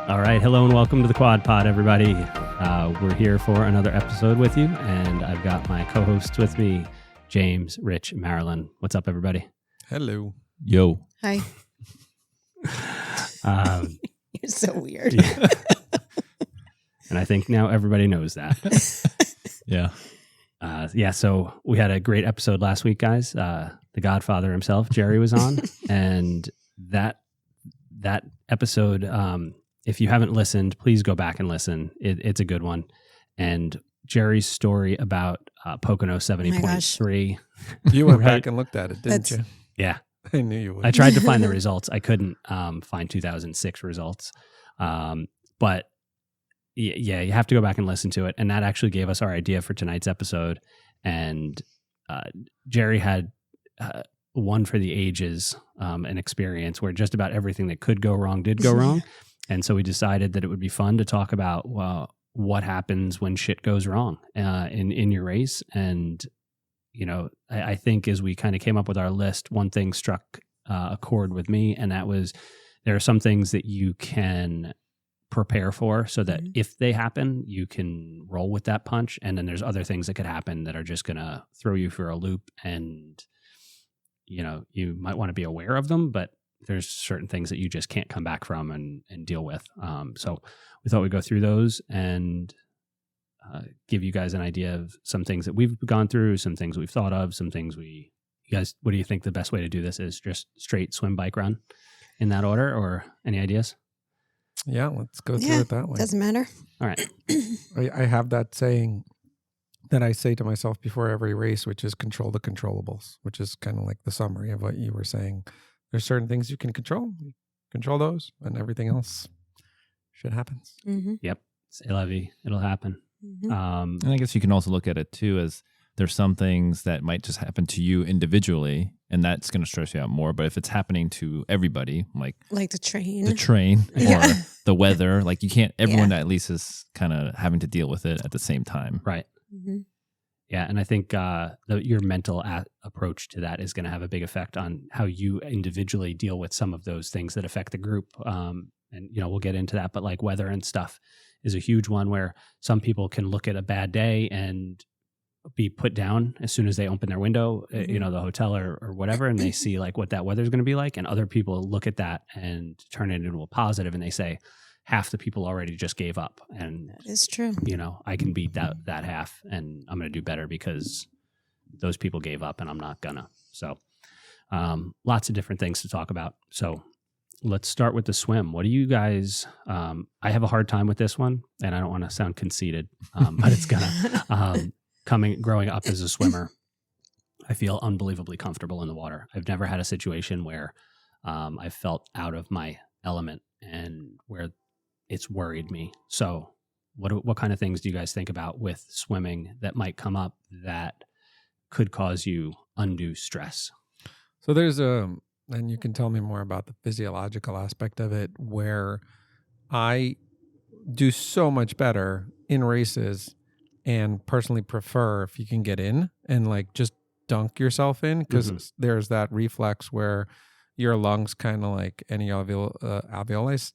All right. Hello and welcome to the Quad Pod, everybody. We're here for another episode with you, and I've got my co-hosts with me, James, Rich, Marilyn. What's up, everybody? Hello. Yo. Hi. You're so weird. Yeah. And I think now everybody knows that. Yeah. So we had a great episode last week, guys. The Godfather himself, Jerry, was on, and that episode, if you haven't listened, please go back and listen. It's a good one. And Jerry's story about Pocono 70.3. You went Right. back and looked at it, didn't That's- you? Yeah. I knew you would. I tried to find the results. I couldn't find 2006 results. But yeah, you have to go back and listen to it. And that actually gave us our idea for tonight's episode. And Jerry had one for the ages, an experience where just about everything that could go wrong did go wrong. And so we decided that it would be fun to talk about, what happens when shit goes wrong in your race. And you know, I think as we kind of came up with our list, one thing struck a chord with me, and that was there are some things that you can prepare for so that if they happen, you can roll with that punch. And then there's other things that could happen that are just going to throw you for a loop. And, you know, you might want to be aware of them, but there's certain things that you just can't come back from and deal with. So we thought we'd go through those and give you guys an idea of some things that we've gone through, some things we've thought of, some things you guys, what do you think the best way to do this is? Just straight swim, bike, run in that order, or any ideas? Yeah, let's go through it that way. Doesn't matter. All right. I have that saying that I say to myself before every race, which is control the controllables, which is kind of like the summary of what you were saying. There's certain things you can control those, and everything else, shit happens. Mm-hmm. Yep. C'est la vie. It'll happen. Mm-hmm. And I guess you can also look at it too as there's some things that might just happen to you individually, and that's going to stress you out more. But if it's happening to everybody, like the train. the train Yeah. or the weather, like you can't, everyone Yeah. at least is kind of having to deal with it at the same time. Right. Mm-hmm. Yeah. And I think your mental approach to that is going to have a big effect on how you individually deal with some of those things that affect the group. And, you know, we'll get into that, but like weather and stuff is a huge one where some people can look at a bad day and be put down as soon as they open their window, you know, the hotel or whatever, and they see like what that weather is going to be like. And other people look at that and turn it into a positive, and they say half the people already just gave up. And That is true. you know, I can beat that half, and I'm going to do better because those people gave up and I'm not gonna. So lots of different things to talk about. So let's start with the swim. What do you guys, I have a hard time with this one, and I don't want to sound conceited, but it's gonna, growing up as a swimmer, I feel unbelievably comfortable in the water. I've never had a situation where I felt out of my element and where it's worried me. So what kind of things do you guys think about with swimming that might come up that could cause you undue stress? So there's and you can tell me more about the physiological aspect of it, where I do so much better in races and personally prefer if you can get in and like just dunk yourself in, because there's that reflex where your lungs kind of like any alveoli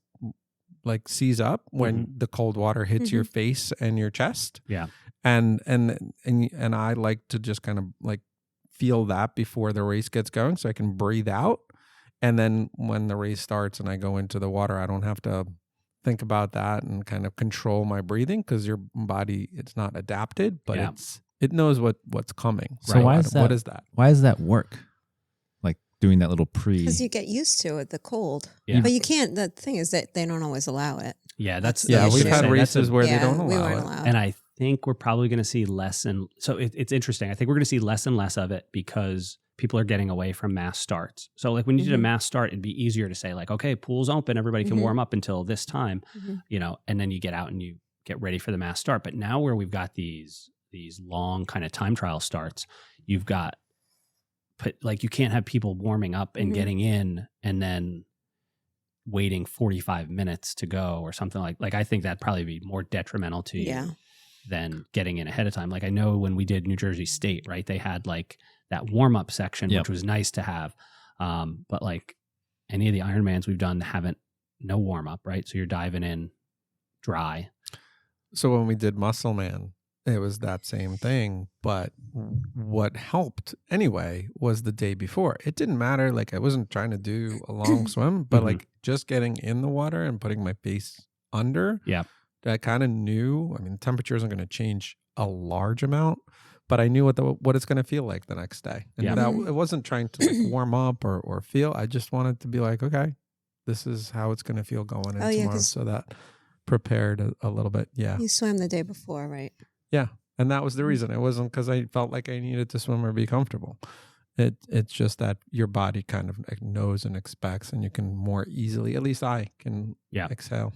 like seize up when the cold water hits your face and your chest. Yeah. And I like to just kind of like feel that before the race gets going so I can breathe out. And then when the race starts and I go into the water, I don't have to think about that and kind of control my breathing, because your body, it's not adapted, but it knows what's coming. So why is that? What is that? Why does that work? Like doing that little Because you get used to it, the cold. Yeah. But you can't, the thing is that they don't always allow it. Yeah, that's We've had say, races where yeah, they don't we allow weren't it. allowed. and I think we're probably going to see less. And so it's interesting. I think we're going to see less and less of it because people are getting away from mass starts. So like when you did a mass start, it'd be easier to say like, okay, pool's open, everybody can warm up until this time, you know, and then you get out and you get ready for the mass start. But now where we've got these long kind of time trial starts, you've got like you can't have people warming up and getting in and then waiting 45 minutes to go or something like I think that'd probably be more detrimental to you than getting in ahead of time. Like I know when we did New Jersey State, right, they had like that warm-up section, which was nice to have. But like any of the Ironmans we've done haven't no warm up, right? So you're diving in dry. So when we did Muscle Man, it was that same thing. But what helped anyway was the day before. It didn't matter. Like I wasn't trying to do a long swim, but like just getting in the water and putting my face under. Yeah. I kind of knew, I mean, the temperature isn't going to change a large amount, but I knew what it's going to feel like the next day. And that it wasn't trying to like warm up or feel. I just wanted to be like, okay, this is how it's going to feel going in tomorrow. So that prepared a little bit. Yeah. You swam the day before, right? Yeah. And that was the reason. It wasn't because I felt like I needed to swim or be comfortable. It's just that your body kind of knows and expects, and you can more easily, at least I can exhale.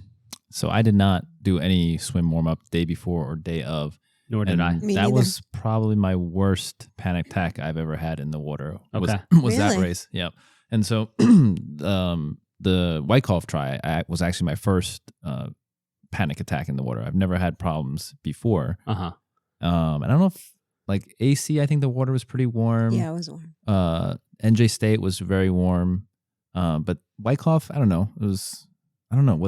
So I did not do any swim warm up day before or day of. Nor did I. Me that neither. was probably my worst panic attack I've ever had in the water. Okay. Was that Really? race? Yeah. And so the Wyckoff try was actually my first panic attack in the water. I've never had problems before. Uh-huh. I don't know if like AC, I think the water was pretty warm. Yeah, it was warm. NJ State was very warm. But Wyckoff, I don't know. Was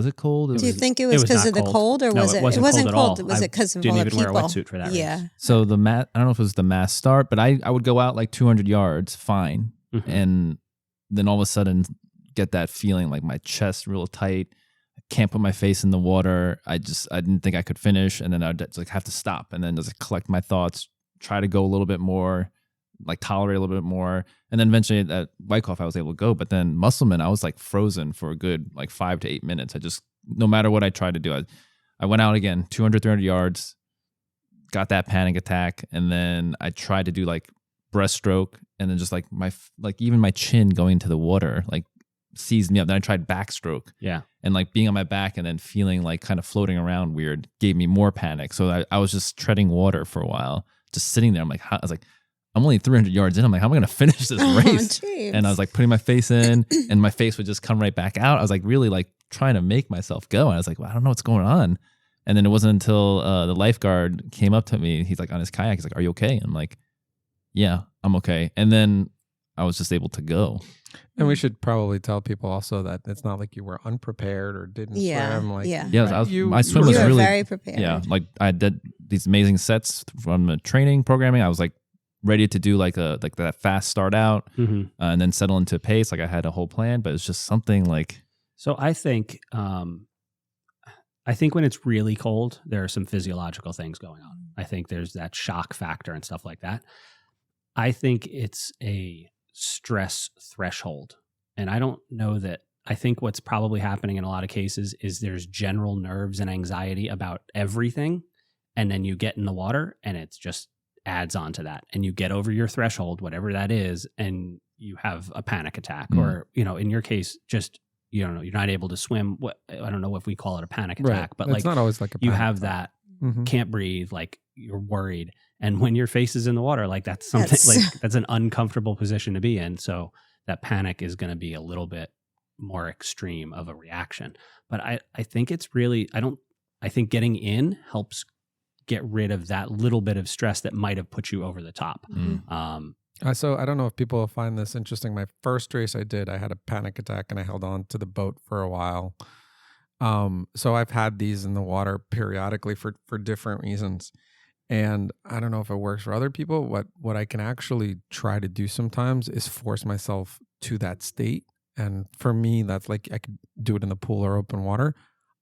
it cold? Do you think it it was was because not of the cold. cold, or No, was it it? wasn't It wasn't cold at all. cold. Was I it because of didn't all the even wear a people? wetsuit for that race. Yeah. So the I don't know if it was the mass start, but I would go out like 200 yards, fine. Mhm. And then all of a sudden get that feeling like my chest real tight. I can't put my face in the water. I didn't think I could finish. And then I'd just like have to stop and then just collect my thoughts, try to go a little bit more, like tolerate a little bit more. And then eventually at Wyckoff, I was able to go. But then Musselman, I was like frozen for a good like 5 to 8 minutes. No matter what I tried to do, I went out again, 200, 300 yards, got that panic attack. And then I tried to do like breaststroke, and then just like even my chin going into the water, like seized me up. Then I tried backstroke. Yeah. And like being on my back and then feeling like kind of floating around weird gave me more panic. So I was just treading water for a while, just sitting there. I'm like, I was like, I'm only 300 yards in. I'm like, how am I going to finish this race? Jeez. And I was like putting my face in, and my face would just come right back out. I was like really like trying to make myself go. And I was like, well, I don't know what's going on. And then it wasn't until the lifeguard came up to me. He's like on his kayak. He's like, are you okay? I'm like, yeah, I'm okay. And then I was just able to go. And we should probably tell people also that it's not like you were unprepared or didn't swim. Like, Yeah, you- my swim you was were really very prepared. Yeah, like I did these amazing sets from the training programming. I was like ready to do like that fast start out and then settle into pace. Like I had a whole plan, but it's just something like. So I think when it's really cold, there are some physiological things going on. I think there's that shock factor and stuff like that. I think it's a stress threshold. And I don't know that. I think what's probably happening in a lot of cases is there's general nerves and anxiety about everything. And then you get in the water and it just adds on to that. And you get over your threshold, whatever that is, and you have a panic attack. Or, in your case, just, you're not able to swim. I don't know if we call it a panic attack, but it's like not always like a you panic have attack. that, can't breathe, like you're worried. And when your face is in the water, like that's something that's an uncomfortable position to be in. So that panic is going to be a little bit more extreme of a reaction. But I think it's really, I think getting in helps get rid of that little bit of stress that might have put you over the top. So I don't know if people will find this interesting. My first race I did, I had a panic attack and I held on to the boat for a while. So I've had these in the water periodically for different reasons. And I don't know if it works for other people. What I can actually try to do sometimes is force myself to that state. And for me, that's like I could do it in the pool or open water.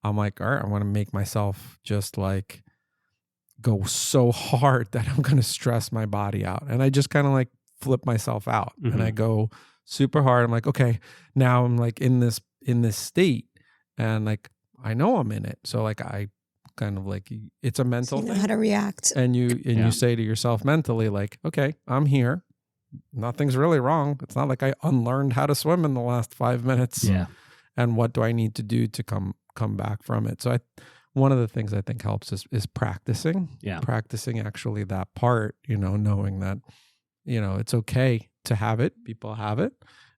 I'm like, all right, I want to make myself just like go so hard that I'm going to stress my body out. And I just kind of like flip myself out and I go super hard. I'm like, okay, now I'm like in this state and like, I know I'm in it. So like, I kind of like, it's a mental So you know thing. how to react. And you say to yourself mentally, like, okay, I'm here. Nothing's really wrong. It's not like I unlearned how to swim in the last 5 minutes. Yeah. And what do I need to do to come back from it? So one of the things I think helps is practicing. Yeah. Practicing actually that part, knowing that, it's okay to have it. People have it.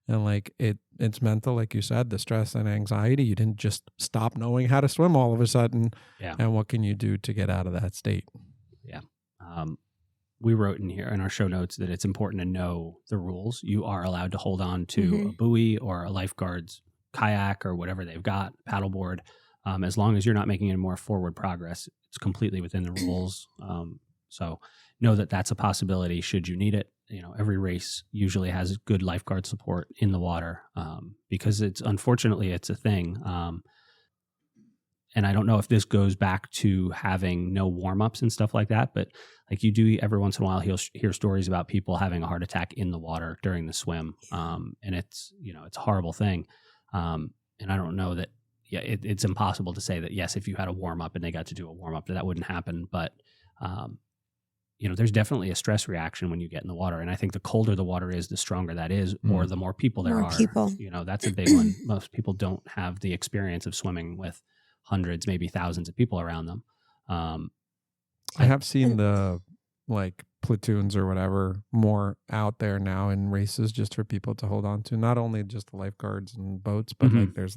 And like it's mental, like you said, the stress and anxiety. You didn't just stop knowing how to swim all of a sudden. Yeah. And what can you do to get out of that state? Yeah. We wrote in here in our show notes that it's important to know the rules. You are allowed to hold on to a buoy or a lifeguard's kayak or whatever they've got, paddleboard. As long as you're not making any more forward progress, it's completely within the rules. So know that that's a possibility should you need it. Every race usually has good lifeguard support in the water because unfortunately it's a thing. And I don't know if this goes back to having no warm-ups and stuff like that, but like you do every once in a while, hear stories about people having a heart attack in the water during the swim. And it's a horrible thing. And I don't know that, it's impossible to say that, yes, if you had a warm-up and they got to do a warm-up, that wouldn't happen. But, there's definitely a stress reaction when you get in the water. And I think the colder the water is, the stronger that is, or the more people there are. That's a big one. Most people don't have the experience of swimming with hundreds, maybe thousands of people around them. I have seen the platoons or whatever more out there now in races just for people to hold on to. Not only just the lifeguards and boats, but there's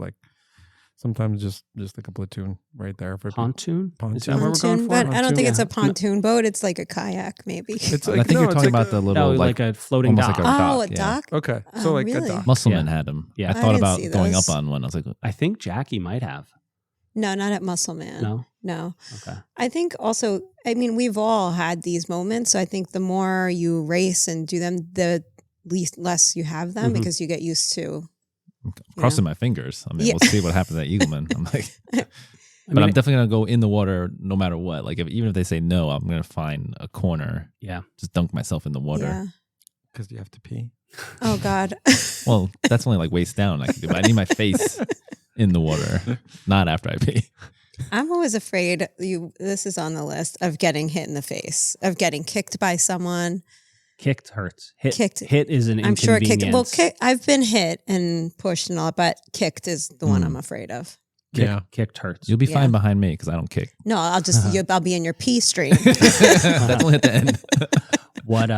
sometimes just like a platoon right there for pontoon. Pontoon. Is that what we're going for? But I don't think it's a pontoon boat. It's like a kayak, maybe. It's I think you're talking about the little like a floating dock. A dock. Okay, so like really? a dock. Muscleman had them. Yeah. I thought didn't about see going those. up on one. I was like, I think Jackie might have. No, not at Muscleman. No. Okay. I think also, we've all had these moments. So I think the more you race and do them, the less you have them because you get used to. crossing my fingers. We'll see what happens at Eagleman. I'm like, But I'm definitely gonna go in the water no matter what. Like even if they say no, I'm gonna find a corner. Yeah. Just dunk myself in the water. Yeah. Because you have to pee. Oh God. Well, that's only like waist down. I can do, but I need my face in the water, not after I pee. I'm always afraid. This is on the list of getting hit in the face, of getting kicked by someone. Kicked hurts. Hit is an I'm sure inconvenience. I've been hit and pushed and all, but kicked is the one I'm afraid of. Kicked hurts. You'll be fine behind me because I don't kick. No, I'll be in your pee stream. That's only at the end. What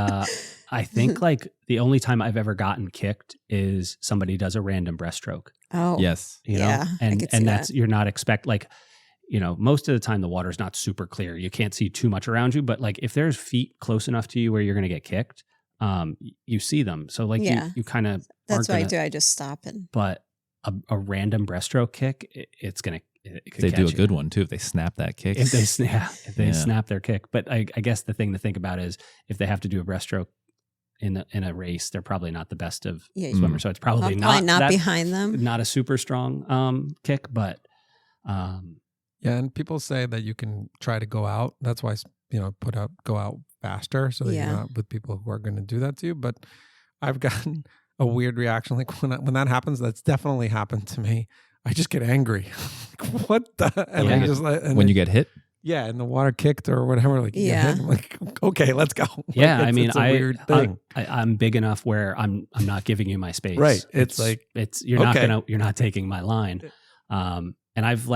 I think the only time I've ever gotten kicked is somebody does a random breaststroke. Oh, Yes. I and could see that's that. you're not most of the time the water's not super clear. You can't see too much around you, but if there's feet close enough to you where you're going to get kicked, you see them. So you kind of That's what I do. I just stop But a random breaststroke kick, it could They do a catch good you. one too if they snap that kick. If they snap their kick. But I guess the thing to think about is if they have to do a breaststroke in a race, they're probably not the best of swimmers. So it's probably not behind them. Not a super strong kick, but Yeah, and people say that you can try to go out. That's why go out faster so that you're not with people who are going to do that to you. But I've gotten a weird reaction. Like when that happens, that's definitely happened to me. I just get angry. What the? And when you get hit? Yeah, and the water kicked or whatever. Like, you get hit, I'm like, okay, let's go. Yeah, it's a weird thing. I'm big enough where I'm not giving you my space. Right. It's you're not taking my line. And I've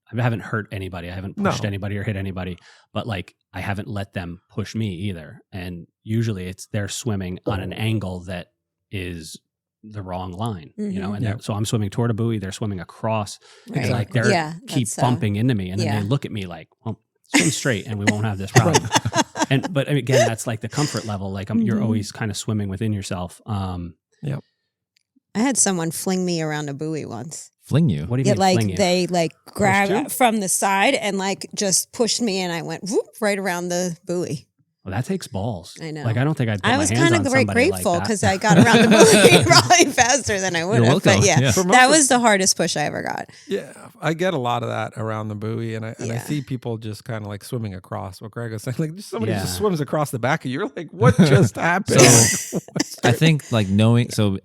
I haven't hurt anybody. I haven't pushed anybody or hit anybody, but I haven't let them push me either. And usually they're swimming on an angle that is the wrong line, and so I'm swimming toward a buoy. They're swimming across. Right. They're keep bumping into me, and then they look at me like, well, swim straight and we won't have this problem. But again, that's the comfort level. You're always kind of swimming within yourself. Yep. I had someone fling me around a buoy once. Fling you? What do you mean fling you? They grabbed from the side and just pushed me, and I went whoop, right around the buoy. Well, that takes balls. I know. I don't think I'd put I my was hands kind on of very somebody grateful like that. because I got around the buoy probably faster than I would You're have. welcome. But yeah, Yeah. that was the hardest push I ever got. Yeah, I get a lot of that around the buoy, and I see people just kind of swimming across. What Greg was saying, somebody just swims across the back of you. You're like, what just happened? So I think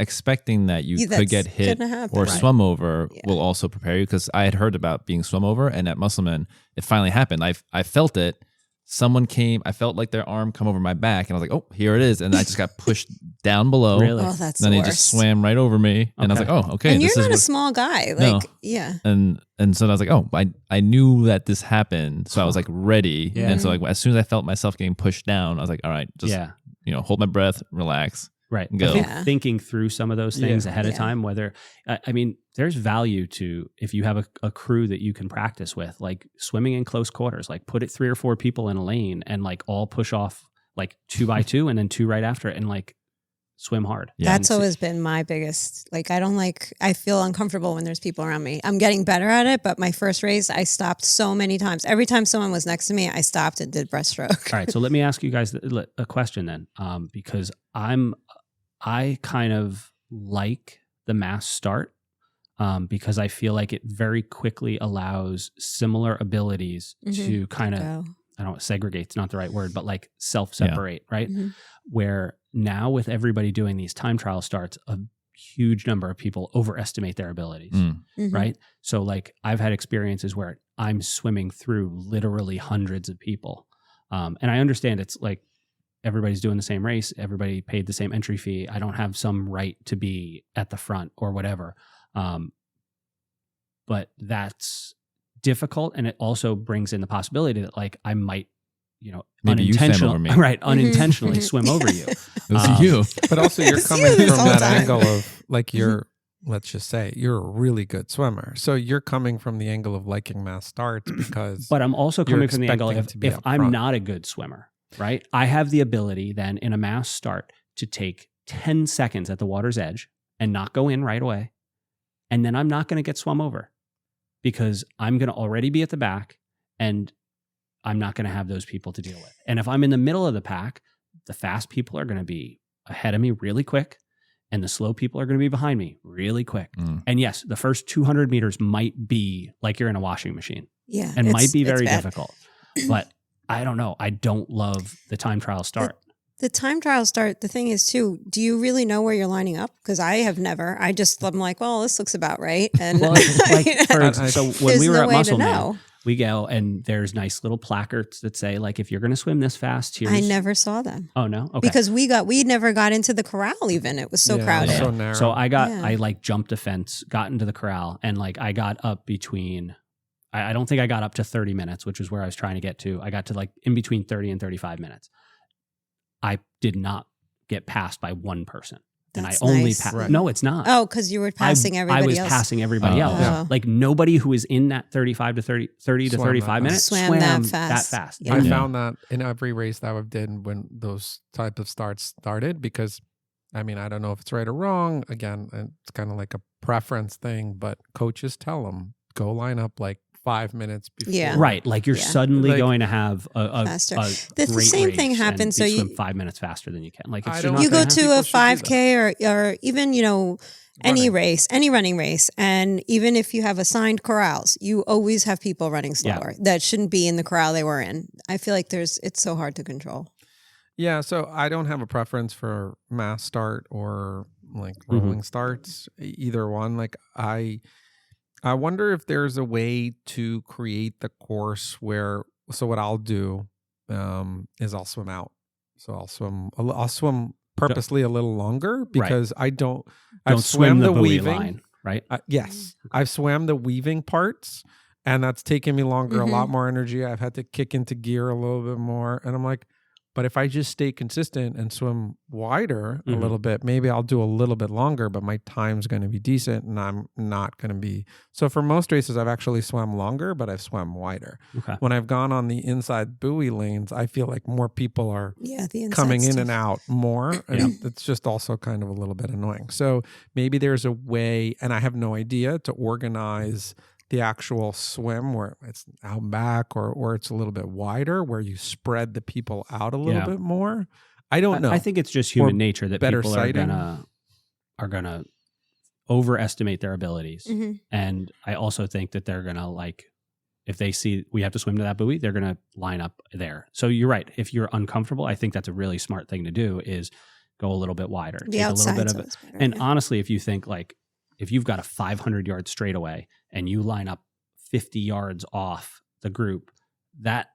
expecting that you could get hit or swum over will also prepare you, because I had heard about being swum over, and at Musselman, it finally happened. I felt it. Someone came, I felt like their arm come over my back, and I was like, oh, here it is. And I just got pushed down below. Really? Oh, that's then the they worst. just swam right over me. And I was like, oh, okay. And this you're is not a small guy. Yeah. And so I was like, oh, I knew that this happened. So I was ready. Yeah. And so as soon as I felt myself getting pushed down, I was like, all right, just hold my breath, relax. Right. Go. I think thinking through some of those things ahead of time, whether, there's value to, if you have a crew that you can practice with, swimming in close quarters, put it 3 or 4 people in a lane and all push off 2 by 2 and then 2 right after it and swim hard. Yeah. That's always been my biggest, like, I feel uncomfortable when there's people around me. I'm getting better at it, but my first race, I stopped so many times. Every time someone was next to me, I stopped and did breaststroke. All right. So let me ask you guys a question then, because I kind of like the mass start because I feel like it very quickly allows similar abilities to kind of, I don't know, segregate's not the right word, but like self-separate, right? Where now with everybody doing these time trial starts, a huge number of people overestimate their abilities, right? So like I've had experiences where I'm swimming through literally hundreds of people. And I understand it's like everybody's doing the same race. Everybody paid the same entry fee. I don't have some right to be at the front or whatever. But that's difficult. And it also brings in the possibility that like I might, Maybe unintentionally swim over you. It was you. But also you're It's coming you this from whole that time. angle of like let's just say you're a really good swimmer. So you're coming from the angle of liking mass starts because But I'm also You're coming from the angle expecting to be if up I'm front. not a good swimmer, right? I have the ability then in a mass start to take 10 seconds at the water's edge and not go in right away. And then I'm not going to get swum over because I'm going to already be at the back and I'm not going to have those people to deal with. And if I'm in the middle of the pack, the fast people are going to be ahead of me really quick and the slow people are going to be behind me really quick. And yes, the first 200 meters might be like you're in a washing machine Yeah. and might be it's very bad. difficult. But I don't know. I don't love the time trial start. The time trial start, the thing is too, do you really know where you're lining up? Because I have never. I'm like, well, this looks about right. And Well, like, so when there's we were no at way to Muscle Man, know. we go and there's nice little placards that say like, if you're going to swim this fast, here's. I never saw them. Oh no. Okay. Because we never got into the corral even. It was so Yeah, crowded. so narrow. So I Yeah. like jumped a fence, got into the corral, and like I got up between. I don't think I got up to 30 minutes, which is where I was trying to get to. I got to like in between 30 and 35 minutes. I did not get passed by one person. That's and I only nice. passed. Right. No, it's not. Oh, because you were passing everybody I was else. passing everybody Oh. else. Yeah. Like nobody who was in that 30 to Swam 35 that minutes Swam that fast. Yeah. I Yeah. found that in every race that I've did when those type of starts started, because I mean, I don't know if it's right or wrong. Again, it's kind of like a preference thing, but coaches tell them go line up like 5 minutes before. Yeah. Right. Like you're Yeah. suddenly Like- going to have a Faster. great The same race thing and happens, you so you- swim 5 minutes faster than you can. Like I it's don't not You gonna go happen. to People a should do that. 5K or even, any Running. race, any running race. And even if you have assigned corrals, you always have people running slower that shouldn't be in the corral they were in. I feel like it's so hard to control. Yeah, so I don't have a preference for mass start or like rolling starts, either one. Like I wonder if there's a way to create the course where. So what I'll do is I'll swim out. So I'll swim purposely a little longer because I don't. I've Don't swim swam the buoy weaving. line, right? Yes, I've swam the weaving parts, and that's taken me longer, a lot more energy. I've had to kick into gear a little bit more, and I'm like, but if I just stay consistent and swim wider a little bit, maybe I'll do a little bit longer, but my time's going to be decent, and I'm not going to be. So for most races, I've actually swam longer, but I've swam wider. Okay. When I've gone on the inside buoy lanes, I feel like more people are Yeah, the inside coming in stuff. and out more, and it's just also kind of a little bit annoying. So maybe there's a way, and I have no idea, to organize the actual swim where it's out back or it's a little bit wider, where you spread the people out a little bit more. I don't know. I think it's just human Or nature that better people sighting. are gonna overestimate their abilities, Mhm. and I also think that they're gonna like if they see we have to swim to that buoy, they're gonna line up there. So you're right. If you're uncomfortable, I think that's a really smart thing to do is go a little bit wider, The take a little bit outside's of it. always better, And yeah. honestly, if you think like if you've got a 500-yard straightaway and you line up 50 yards off the group, that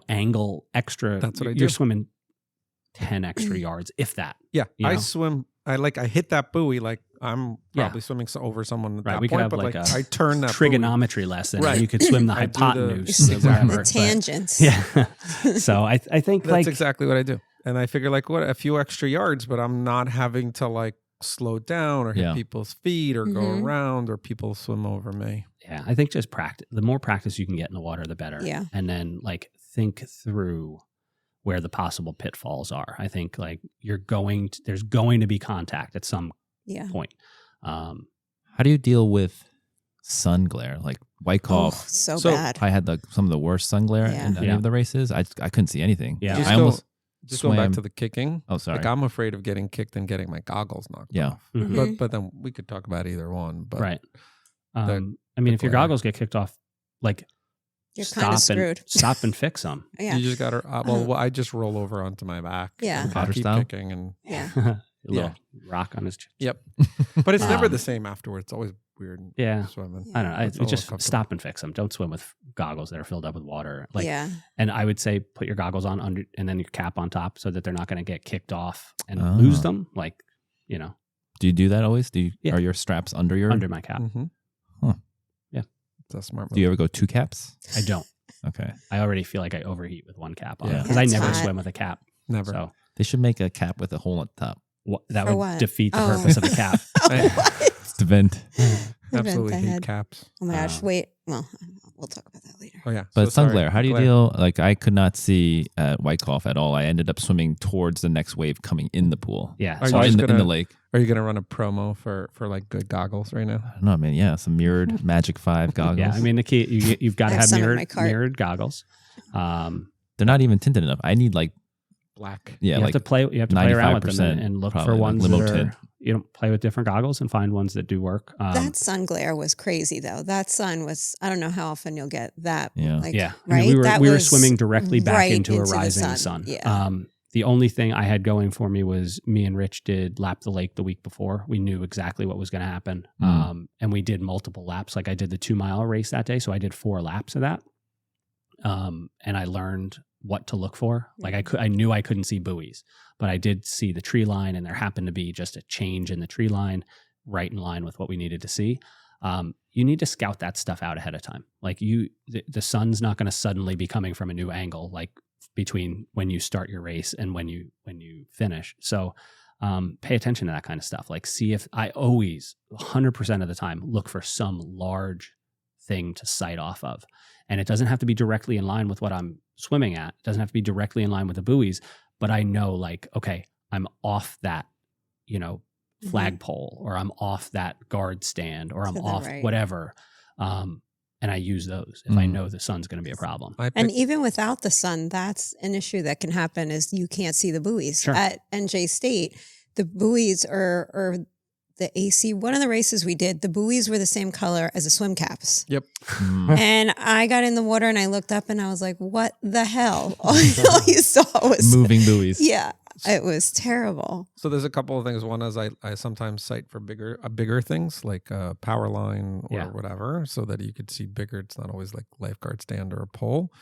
angle extra. That's what I you're do. swimming 10 extra yards, if that. yeah, you I know? swim. I hit that buoy like I'm Yeah. probably swimming over someone at Right, that we could point, have but like like a I turn that buoy. Trigonometry lesson. Right. And you could swim the I do the- hypotenuse. or Exactly. whatever, The tangents. But, yeah. So I think That's like exactly what I do. And I figure like a few extra yards, but I'm not having to like slow down or hit Yeah. people's feet or go Mhm. around or people swim over me. yeah, I think just practice. The more practice you can get in the water, the better. Yeah. And then like think through where the possible pitfalls are. I think like there's going to be contact at some point. How do you deal with sun glare? Like Wyckoff, so bad. I had some of the worst sun glare in any of the races. I couldn't see anything. Yeah. I almost just going back to the kicking. Oh, sorry. Like I'm afraid of getting kicked and getting my goggles knocked off. Mm-hmm. But then we could talk about either one. But right. I mean, if your goggles get kicked off, like you're kind of screwed. Stop and fix them. You just got to. I just roll over onto my back. Yeah. And Potter keep style? kicking and Little rock on his chest. Yep. But it's never the same afterwards. It's always weird. Swimming. I don't know. It's just stop and fix them. Don't swim with goggles that are filled up with water. And I would say put your goggles on under and then your cap on top so that they're not going to get kicked off and lose them. Like, you know. Do you do that always? Are your straps under my cap? Mm-hmm. Huh. Yeah. It's a smart move. Do you ever go 2 caps? I don't. Okay. I already feel like I overheat with 1 cap on Yeah. because I never swim with a cap. Never. So They should make a cap with a hole at the top. that For would what? defeat the purpose of a cap. To vent. Absolutely hate caps. Oh my gosh! Wait. Well, we'll talk about that later. Oh yeah. But sun glare, how do you Glare. deal? Like I could not see at Wyckoff at all. I ended up swimming towards the next wave coming in the pool. Yeah. Are So you in just the lake. Are you gonna run a promo for like good goggles right now? I don't know, man. Yeah, some mirrored Magic 5 goggles. yeah, I mean the key you've got to I have have some in my cart. mirrored goggles. They're not even tinted enough. I need like Black. yeah, you like have to play around with them 95% and look probably, for like ones limo that are, tint. you know, play with different goggles and find ones that do work. That sun glare was crazy, though. That sun was. I don't know how often you'll get that. Yeah. Like, yeah. Right. I mean, we were was swimming directly back right into a the rising sun. Yeah. The only thing I had going for me was me and Rich did lap the lake the week before. We knew exactly what was going to happen. And we did multiple laps. Like I did the 2-mile race that day. So I did 4 laps of that. And I learned what to look for. Like I knew I couldn't see buoys, but I did see the tree line, and there happened to be just a change in the tree line right in line with what we needed to see. You need to scout that stuff out ahead of time. Like the sun's not going to suddenly be coming from a new angle, like between when you start your race and when you finish. So pay attention to that kind of stuff. Like see if I always 100% of the time look for some large thing to sight off of. And it doesn't have to be directly in line with what I'm swimming at. It doesn't have to be directly in line with the buoys, but I know like, okay, I'm off that, you know, flagpole, or I'm off that guard stand, or I'm off whatever. And I use those if I know the sun's going to be a problem. And even without the sun, that's an issue that can happen is you can't see the buoys. Sure. At NJ State, the buoys are the AC. One of the races we did, the buoys were the same color as the swim caps. Yep. And I got in the water and I looked up and I was like, what the hell? All you saw was moving buoys. Yeah. It was terrible. So there's a couple of things. One is I sometimes cite for bigger things like a power line or whatever, so that you could see bigger. It's not always like lifeguard stand or a pole.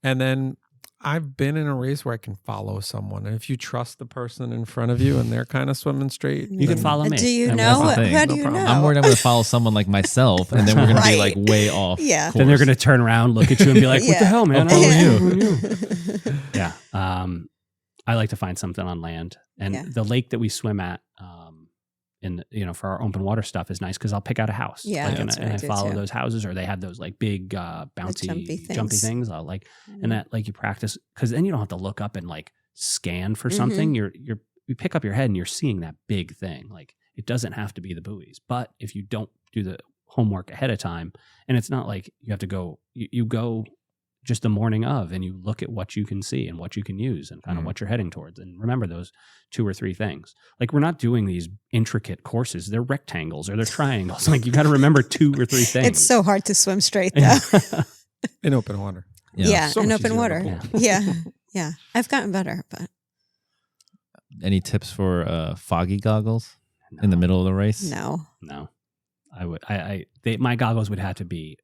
And then I've been in a race where I can follow someone, and if you trust the person in front of you and they're kind of swimming straight, you can follow me. Do you And know? that's the thing. How do No you problem. know? I'm worried I'm going to follow someone like myself, and then we're going to be like Right. way off. Yeah. course. Then they're going to turn around, look at you, and be like, "What the hell, man? I'll follow I'm you." following you." Yeah. I like to find something on land, and the lake that we swim at, for our open water stuff is nice because I'll pick out a house. Yeah, like, that's and what I I do follow too. those houses, or they have those like big bouncy jumpy things. I'll like, and that like you practice because then you don't have to look up and like scan for Mhm. something. You pick up your head and you're seeing that big thing. Like it doesn't have to be the buoys, but if you don't do the homework ahead of time, and it's not like you have to go, you go just the morning of, and you look at what you can see and what you can use and kind of what you're heading towards. And remember those 2 or 3 things. Like we're not doing these intricate courses. They're rectangles or they're triangles. Like you got to remember 2 or 3 things. It's so hard to swim straight though. in open water. Yeah, So in much open easier water. than a Yeah. Yeah. I've gotten better, but Any tips for foggy goggles in the middle of the race? no. I would. My goggles would have to be.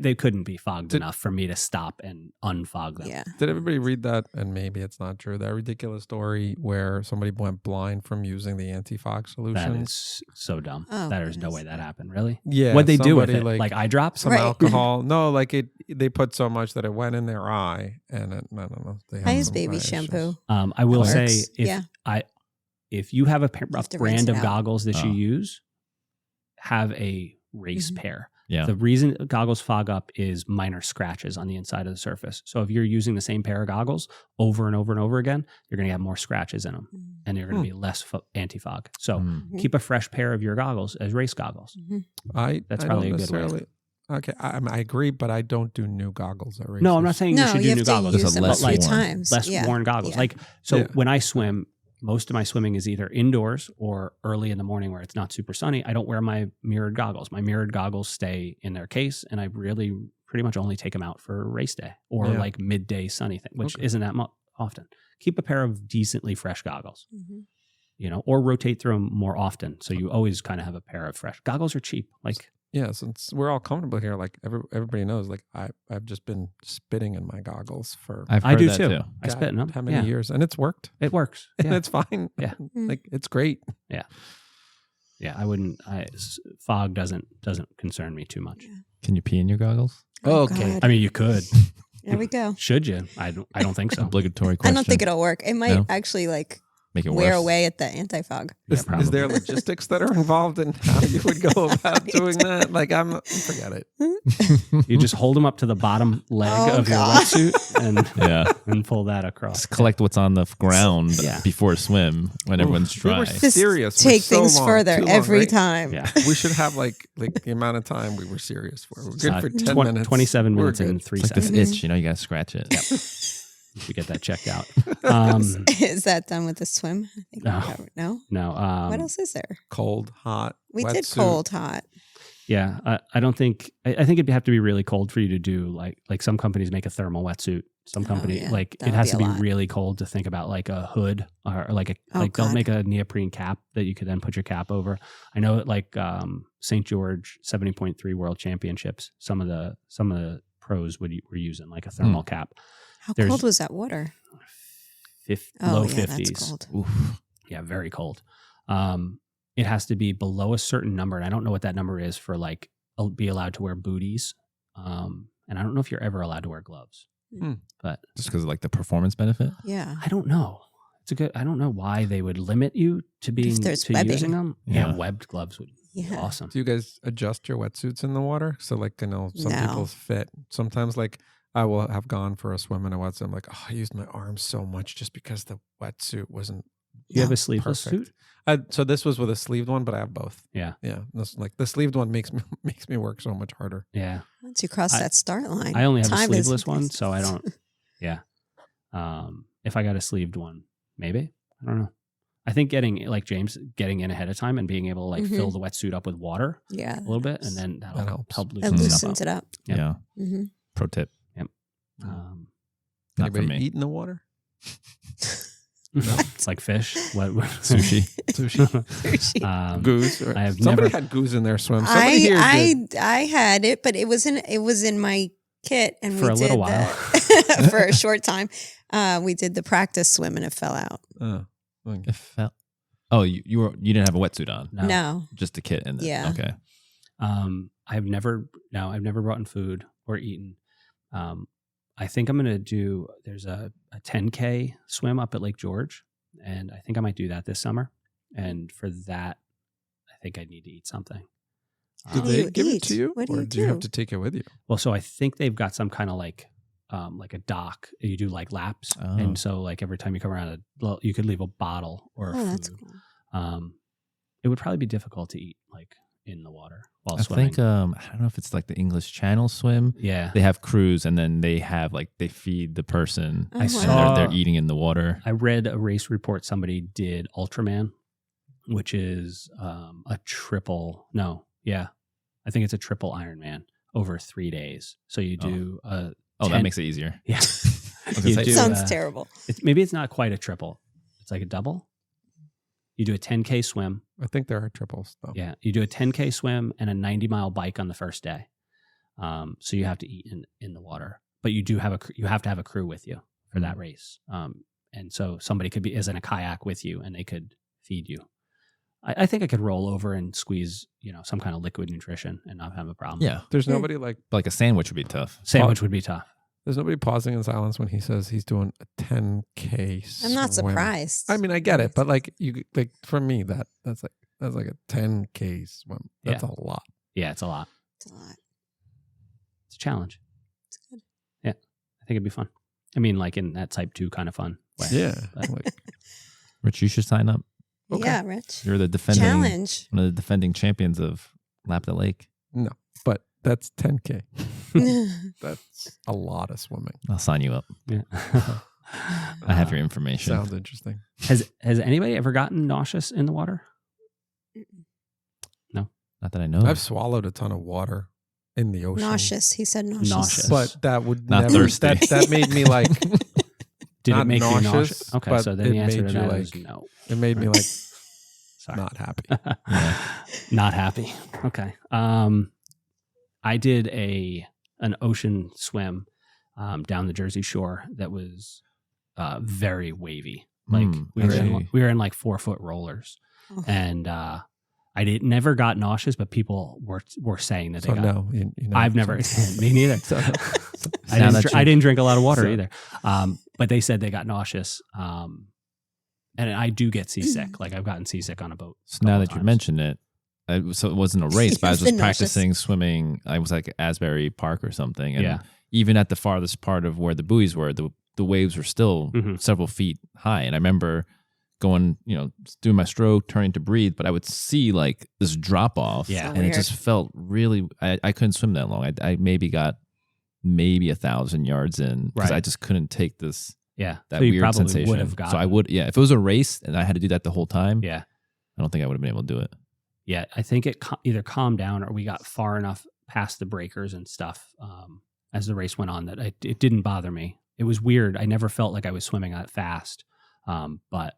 They couldn't be fogged enough for me to stop and unfog them. Yeah. Did everybody read that? And maybe it's not true. That ridiculous story where somebody went blind from using the anti-fog That solution. is so dumb. Oh, There's no goodness. way that happened. Really? Yeah. What'd they do with somebody, it? Like eye drops? some Right. alcohol. No, like they put so much that it went in their eye, and I don't know. They I had use some baby eye issues. shampoo. I will say Works. if you have a have to rinse brand it of out. goggles that you Oh. use, have a race Mhm. pair. Yeah. The reason goggles fog up is minor scratches on the inside of the surface. So if you're using the same pair of goggles over and over and over again, you're going to have more scratches in them, and you're going to be less anti-fog. So Mm. keep a fresh pair of your goggles as race goggles. I That's probably don't a good way. necessarily. Okay, I agree, but I don't do new goggles at races. No, I'm not saying you No, should you do have new to goggles, use Just a them a less few worn. times. less Yeah. worn goggles. Yeah. Like, so Yeah. when I swim, most of my swimming is either indoors or early in the morning where it's not super sunny. I don't wear my mirrored goggles. My mirrored goggles stay in their case, and I really pretty much only take them out for race day or Yeah. like midday sunny thing, which Okay. isn't that often. Keep a pair of decently fresh goggles, Mhm. or rotate through them more often. So you always kind of have a pair of fresh goggles are cheap. Like, Yeah, since we're all comfortable here, like everybody knows, like I've just been spitting in my goggles for I've I heard do that too. I spit in them. how many years, and it's worked. It works. And Yeah. it's fine. Yeah. Like it's great. Yeah. I wouldn't, fog doesn't concern me too much. Can you pee in your goggles? Oh, Okay. God. I mean, you could. There we go. Should you? I don't think so. Obligatory I question. don't think it'll work. It might No? actually Make it wear worse. away at the anti-fog. Yeah, Is there probably. logistics that are involved in how you would go about doing that? Like forget it. You just hold them up to the bottom leg Oh, of your God. wetsuit Yeah. and pull that across. Just collect what's on the ground Yeah. before a swim when everyone's We dry. were Just serious. for take so things long, further too long, every right? time. Yeah. We should have like the amount of time we were serious for. We're It's, good for 10 minutes. 27 We're minutes good. and 3 It's like this seconds. itch, you got to scratch it. You should get that checked out. Is that done with the swim? I think No. we covered- No? No. What else is there? Cold, hot. We did wetsuit. cold, hot. Yeah. I don't think, I think it'd have to be really cold for you to do like some companies make a thermal wetsuit. Some Oh, company, yeah. like That it would has be to a be lot. really cold to think about like a hood or like Oh, they'll God. make a neoprene cap that you could then put your cap over. I know at like St. George 70.3 World Championships, some of the pros were using like a thermal cap. How There's- cold was that water? Low yeah, 50s. that's cold. Oof. Yeah, very cold. It has to be below a certain number, and I don't know what that number is for like be allowed to wear booties. And I don't know if you're ever allowed to wear gloves. But Just because of like the performance benefit? Yeah. I don't know. I don't know why they would limit you to being there's to webbing. using them. Yeah, Yeah. webbed gloves would be Yeah. awesome. Do you guys adjust your wetsuits in the water? So like, some No. people's fit. Sometimes like I will have gone for a swim in a wetsuit. I'm like, oh, I used my arms so much just because the wetsuit wasn't You have No. a sleeveless perfect. suit? So this was with a sleeved one, but I have both. Yeah. Yeah. Like the sleeved one makes me work so much harder. Yeah. Once you cross I- that start line, I only have a time is- sleeveless one, so I don't. Yeah. If I got a sleeved one, maybe. I don't know. I think getting like James getting in ahead of time and being able to like Mhm. fill the wetsuit up with water Yeah. a little bit, and then That that'll helps. help It loosen stuff loosens up. it up. Yep. Yeah. hmm Pro tip. Um, Not for Anybody me. eat in the water? it's like fish. What? Sushi. Sushi. Goose. Or, I have somebody never- had goose in their swim. Somebody here did. I had it, but it was in my kit, and For we a did little while. for a short time. We did the practice swim, and it fell out. Oh, okay. It felt. Oh, you didn't have a wetsuit on, No, just a kit in it. Yeah. Okay. I've never brought in food or eaten. I think I'm gonna do. There's a 10K swim up at Lake George, and I think I might do that this summer. And for that, I think I need to eat something. Did do they you give eat? it to you, What do or you do you have do? to take it with you? Well, so I think they've got some kind of like a dock. You do like laps, Oh. and so like every time you come around, you could leave a bottle or oh, food. that's cool. It would probably be difficult to eat like in the water while I swimming. think I don't know if it's like the English Channel swim. Yeah, They have crews, and then they have like they feed the person, Oh, I and saw- they're eating in the water. I read a race report. Somebody did Ultraman, which is a triple. No, yeah, I think it's a triple Ironman over 3 days. So you do Oh, 10 that makes it easier. yeah. gonna You say- do, Sounds terrible. maybe it's not quite a triple. It's like a double. You do a 10K swim. I think there are triples though. Yeah, you do a 10K swim and a 90-mile bike on the first day. So you have to eat in the water, but you have to have a crew with you for that race. And so somebody is in a kayak with you, and they could feed you. I think I could roll over and squeeze, some kind of liquid nutrition and not have a problem. Yeah, There's Hmm. nobody like like a sandwich would be tough. Sandwich would be tough. there's nobody pausing in silence when he says he's doing a 10K. I'm not swim. surprised. I mean, I get it, but like for me, that's like a 10K swim. That's Yeah. a lot. Yeah, it's a lot. It's a lot. It's a challenge. It's good. Yeah, I think it'd be fun. I mean, like in that type 2 kind of fun way. Yeah. But- Like, Rich, you should sign up. Okay. Yeah, Rich. You're the defending Challenge. one of the defending champions of Lap the Lake. but that's 10K. That's a lot of swimming. I'll sign you up. Yeah. I have your information. Sounds interesting. Has anybody ever gotten nauseous in the water? Not that I know. of. I've swallowed a ton of water in the ocean. Nauseous. He said nauseous. Nauseous. But that would Not never. thirsty. That made me like. Did Not it make you nauseous, nauseous? Okay, but so then it the answer made to you, that is like- no. It made me like Sorry. not happy. Not happy. Okay. I did an ocean swim down the Jersey Shore that was very wavy. Like Really? we were in like 4-foot rollers, Oh. and I never got nauseous, but people were saying that they So got. no, you know, I've never. Me neither. So, Now that I you- didn't drink a lot of water So- either. But they said they got nauseous. And I do get seasick. Like I've gotten seasick on a boat. So now couple that you times. mention it, so it wasn't a race, but I was You've just been nauseous. practicing swimming. I was like at Asbury Park or something. And Yeah. even at the farthest part of where the buoys were, the waves were still Mhm. several feet high. And I remember going, doing my stroke, turning to breathe, but I would see like this drop off. Yeah. So And it weird. just felt really, I couldn't swim that long. I maybe got 1,000 yards in because Right. I just couldn't take this, Yeah. that So you weird probably sensation. would have gotten. So I would, if it was a race and I had to do that the whole time, Yeah. I don't think I would have been able to do it. Yeah. I think it either calmed down or we got far enough past the breakers and stuff as the race went on that it didn't bother me. It was weird. I never felt like I was swimming that fast, but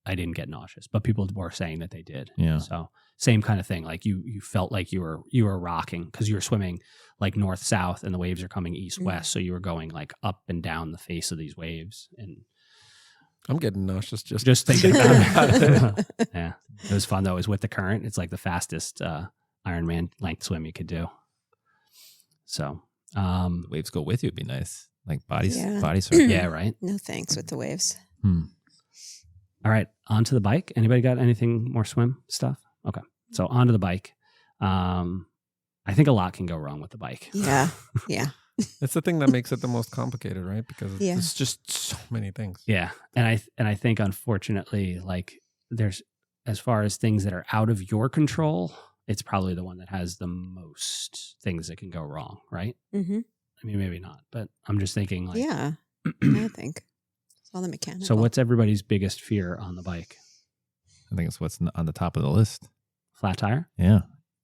I didn't get nauseous. But people were saying that they did. Yeah. So same kind of thing. Like you felt like you were rocking because you were swimming like north south and the waves are coming east west. So you were going like up and down the face of these waves and I'm getting nauseous just thinking about it. it. Yeah, it was fun though. It was with the current. It's like the fastest Ironman length swim you could do. So The waves go with you. It'd be nice. Like body Yeah. surfing. yeah, right. No thanks with the waves. All right, onto the bike. Anybody got anything more swim stuff? Okay, so onto the bike. I think a lot can go wrong with the bike. Yeah. Yeah. It's the thing that makes it the most complicated, right? Because Yeah. it's just so many things. Yeah, and I think unfortunately, like there's as far as things that are out of your control, it's probably the one that has the most things that can go wrong, right? Mm-hmm. I mean, maybe not, but I'm just thinking like, Yeah. I think. It's all the mechanical. So what's everybody's biggest fear on the bike? I think it's what's on the top of the list. Flat tire? Yeah.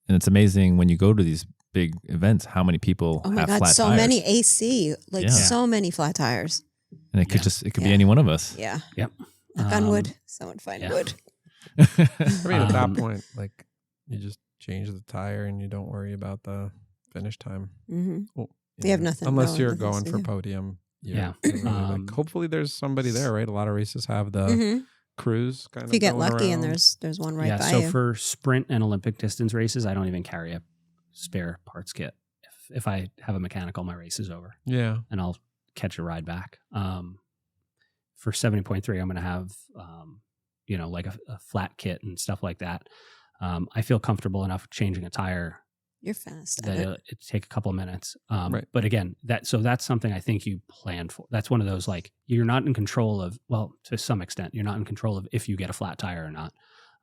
And it's amazing when you go to these big events, how many people Oh my have God, flat so tires. many AC, like Yeah. so many flat tires. And it could Yeah. be Yeah. any one of us. Yeah. Yep. Knock on wood. Someone find yeah. wood. I mean, at that Um, point, like you just change the tire and you don't worry about the finish time. Mm-hmm. Well, You have nothing unless going you're with this, going for yeah. podium. Yeah. you're really, Um, like, hopefully, there's somebody there, right? A lot of races have the Mm-hmm. cruise kind of. If you get going lucky and around. there's one right yeah. by So you. for sprint and Olympic distance races, I don't even carry a spare parts kit. If I have a mechanical, my race is over, Yeah. and I'll catch a ride back. For 70.3, I'm going to have like a flat kit and stuff like that. I feel comfortable enough changing a tire You're fast at that it. it take a couple of minutes. Right. But again, that's something I think you plan for. That's one of those like you're not in control of. Well, to some extent, you're not in control of if you get a flat tire or not.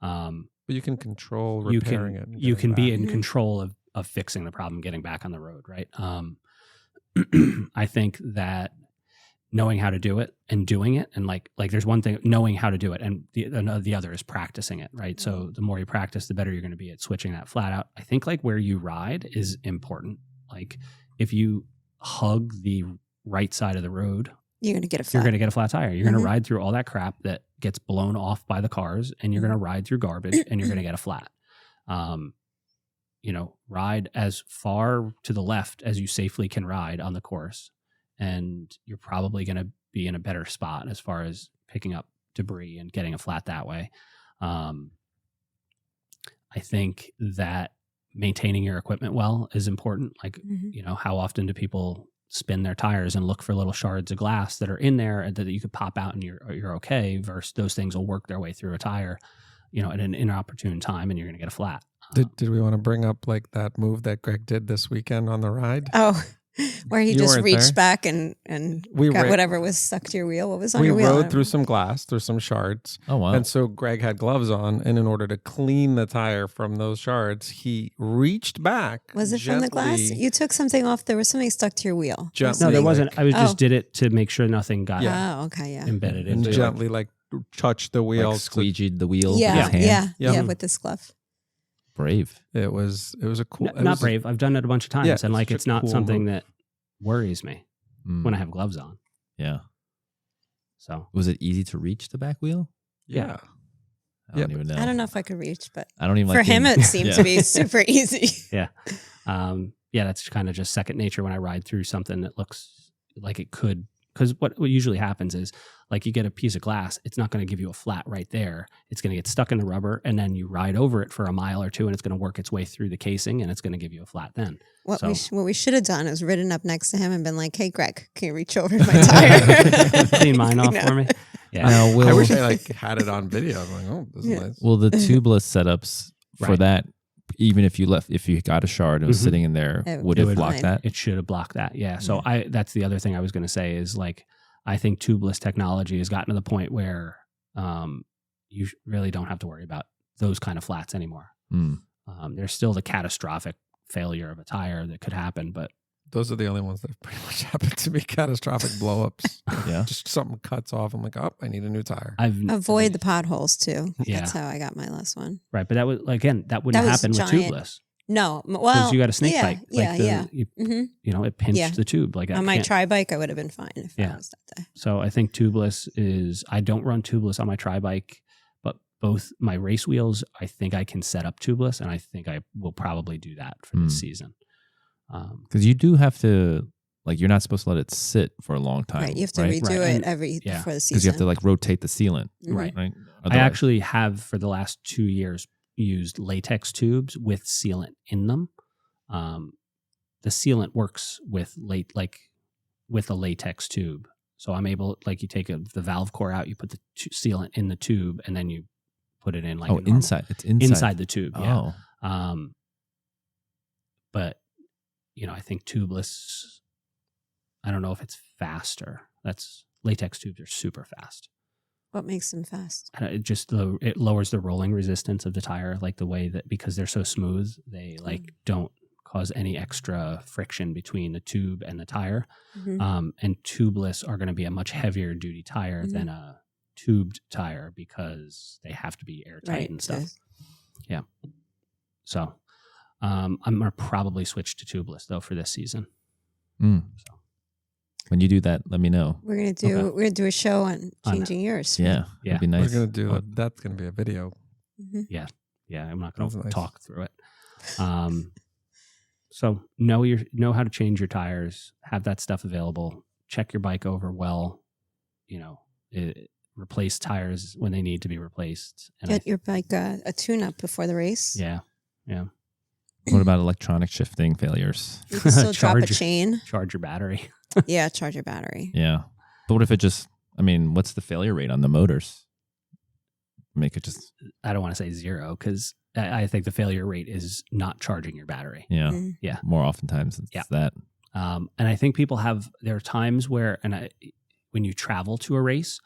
But you can control You repairing can it. and you getting can be back. in Mhm. control of fixing the problem, getting back on the road, right? I think that knowing how to do it and doing it, and like there's one thing knowing how to do it, and the other is practicing it, right? So the more you practice, the better you're going to be at switching that flat out. I think like where you ride is important. Like if you hug the right side of the road, You're gonna get a you're flat. going to get a flat tire. You're going Mhm. to ride through all that crap that gets blown off by the cars, and you're going to ride through garbage, and you're going to get a flat. Ride as far to the left as you safely can ride on the course, and you're probably going to be in a better spot as far as picking up debris and getting a flat that way. I think that maintaining your equipment well is important. Like, Mhm. how often do people spin their tires and look for little shards of glass that are in there that you could pop out and you're okay, versus those things will work their way through a tire, at an inopportune time and you're going to get a flat. Did we want to bring up like that move that Greg did this weekend on the ride? Oh, where he You just weren't reached there. back and We got ra- whatever was stuck to your wheel. What was on We your wheel? rode through some glass, through some shards. Oh wow. And so Greg had gloves on, and in order to clean the tire from those shards, he reached back. Was it from the glass? gently- You took something off. There was something stuck to your wheel. Gently, No, there like- wasn't. I was just Oh. did it to make sure nothing got Yeah. Oh, okay, yeah. embedded and into it. gently like touch the Like wheels. squeegeed the wheel Yeah, with his hand. yeah, Yeah. with this glove. Brave. It was a cool. it Not was a- brave. I've done it a bunch of times, Yeah, and like such a it's not cool something move. that worries me Mm. when I have gloves on. Yeah. So Was it easy to reach the back wheel? Yeah. I don't Yeah, even know. I don't know if I could reach, but I don't even for like him, being- it seemed Yeah. to be super easy. yeah, that's kind of just second nature when I ride through something that looks like it could. Because what usually happens is like you get a piece of glass, it's not going to give you a flat right there. It's going to get stuck in the rubber, and then you ride over it for a mile or two, and it's going to work its way through the casing, and it's going to give you a flat then. What So- we should have done is ridden up next to him and been like, "Hey, Greg, can you reach over to my tire? Clean mine off You know? for me. Yeah, Now, will, I wish I like had it on video. I'm like, oh, this is Yeah. nice. will the tubeless setups for Right. that, even if you got a shard and was Mhm. sitting in there, It would would it be block fine. that? it should have blocked that. Yeah. So Yeah. that's the other thing I was going to say is like I think tubeless technology has gotten to the point where you really don't have to worry about those kind of flats anymore. Mm. There's still the catastrophic failure of a tire that could happen, but Those are the only ones that have pretty much happened to me. Catastrophic blowups. Yeah. Just something cuts off. I'm like, oh, I need a new tire. I've Avoid the potholes too. Yeah. That's how I got my last one. right. But that was again that wouldn't That was happen with giant. tubeless No, because well, you got a snake yeah, bite. yeah, Like the, yeah. hmm You know, it pinched Yeah. the tube. Like I On my can't- tri bike, I would have been fine if Yeah. I was that day. So I think tubeless is. I don't run tubeless on my tri bike, but both my race wheels, I think I can set up tubeless, and I think I will probably do that for this season. Because you do have to, like, you're not supposed to let it sit for a long time. Right, you have to right? redo Right. it And- every yeah. before the season. Because you have to like rotate the sealant, Mhm. Right. right? I Otherwise- actually have for the last 2 years used latex tubes with sealant in them. The sealant works with with a latex tube, so I'm able you take the valve core out, you put the sealant in the tube, and then you put it in like a normal- inside. It's inside. the tube. Yeah. Oh, But I think tubeless. I don't know if it's faster. That's latex tubes are super fast. What makes them fast? It just it lowers the rolling resistance of the tire, like the way that because they're so smooth, they don't cause any extra friction between the tube and the tire. Mhm. And tubeless are going to be a much heavier duty tire than a tubed tire because they have to be airtight Right. and stuff. so- So I'm gonna probably switch to tubeless though for this season. Mm. So When you do that, let me know. We're gonna do a show on On- changing yours. Yeah, Yeah. it'd be nice. We're gonna do Oh, it. That's gonna be a video. Mhm. yeah, I'm not gonna That's nice. talk through it. So know how to change your tires. Have that stuff available. Check your bike over well. Replace tires when they need to be replaced. And Get your bike a tune-up before the race. yeah. What about electronic shifting failures? You can still drop a Charge- chain. Charge your battery. Yeah, charge your battery. Yeah, but what if it just? I mean, what's the failure rate on the motors? Make it just. I don't want to say zero because I think the failure rate is not charging your battery. Yeah, Mhm. more oftentimes it's Yeah. that. And I think people there are times where, when you travel to a race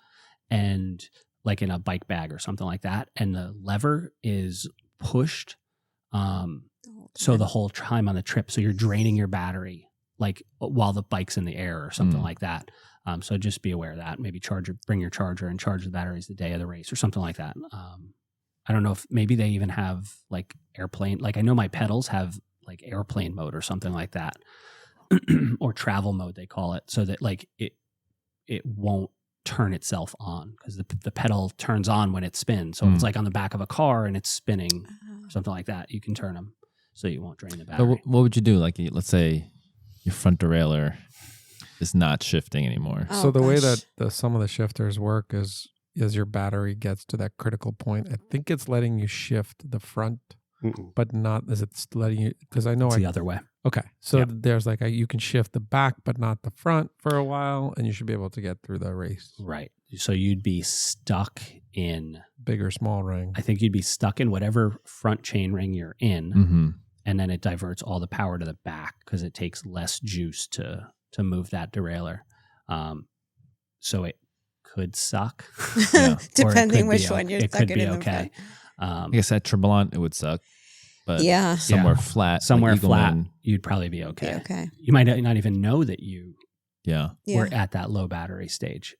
and like in a bike bag or something like that, and the lever is pushed, so the whole time on the trip, so you're draining your battery like while the bike's in the air or something like that. So just be aware of that. Maybe bring your charger and charge the batteries the day of the race or something like that. I don't know if maybe they even have like airplane, like I know my pedals have like airplane mode or something like that. Or travel mode they call it, so that like it won't turn itself on because the pedal turns on when it spins. So if it's like on the back of a car and it's spinning or something like that, you can turn them so you won't drain the But battery. what would you do? Like, let's say your front derailleur is not shifting anymore. Oh, So the way gosh. that some of the shifters work is as your battery gets to that critical point, I think it's letting you shift the front Mm-mm. but not, is it letting you, because I know It's the other way. okay. So Yep. there's like you can shift the back, but not the front for a while, and you should be able to get through the race. Right. So you'd be stuck in, Big or small ring. I think you'd be stuck in whatever front chain ring you're in. Mm-hmm. And then it diverts all the power to the back because it takes less juice to move that derailleur. So it could suck. Yeah. Depending Or it could which be one you're it stuck could in be the okay. I guess at Tremblant it would suck, but Yeah. somewhere Yeah. flat, Somewhere like Eagle flat, Lane, you'd probably be okay. Okay. You might not even know that you yeah, Yeah. were at that low battery stage.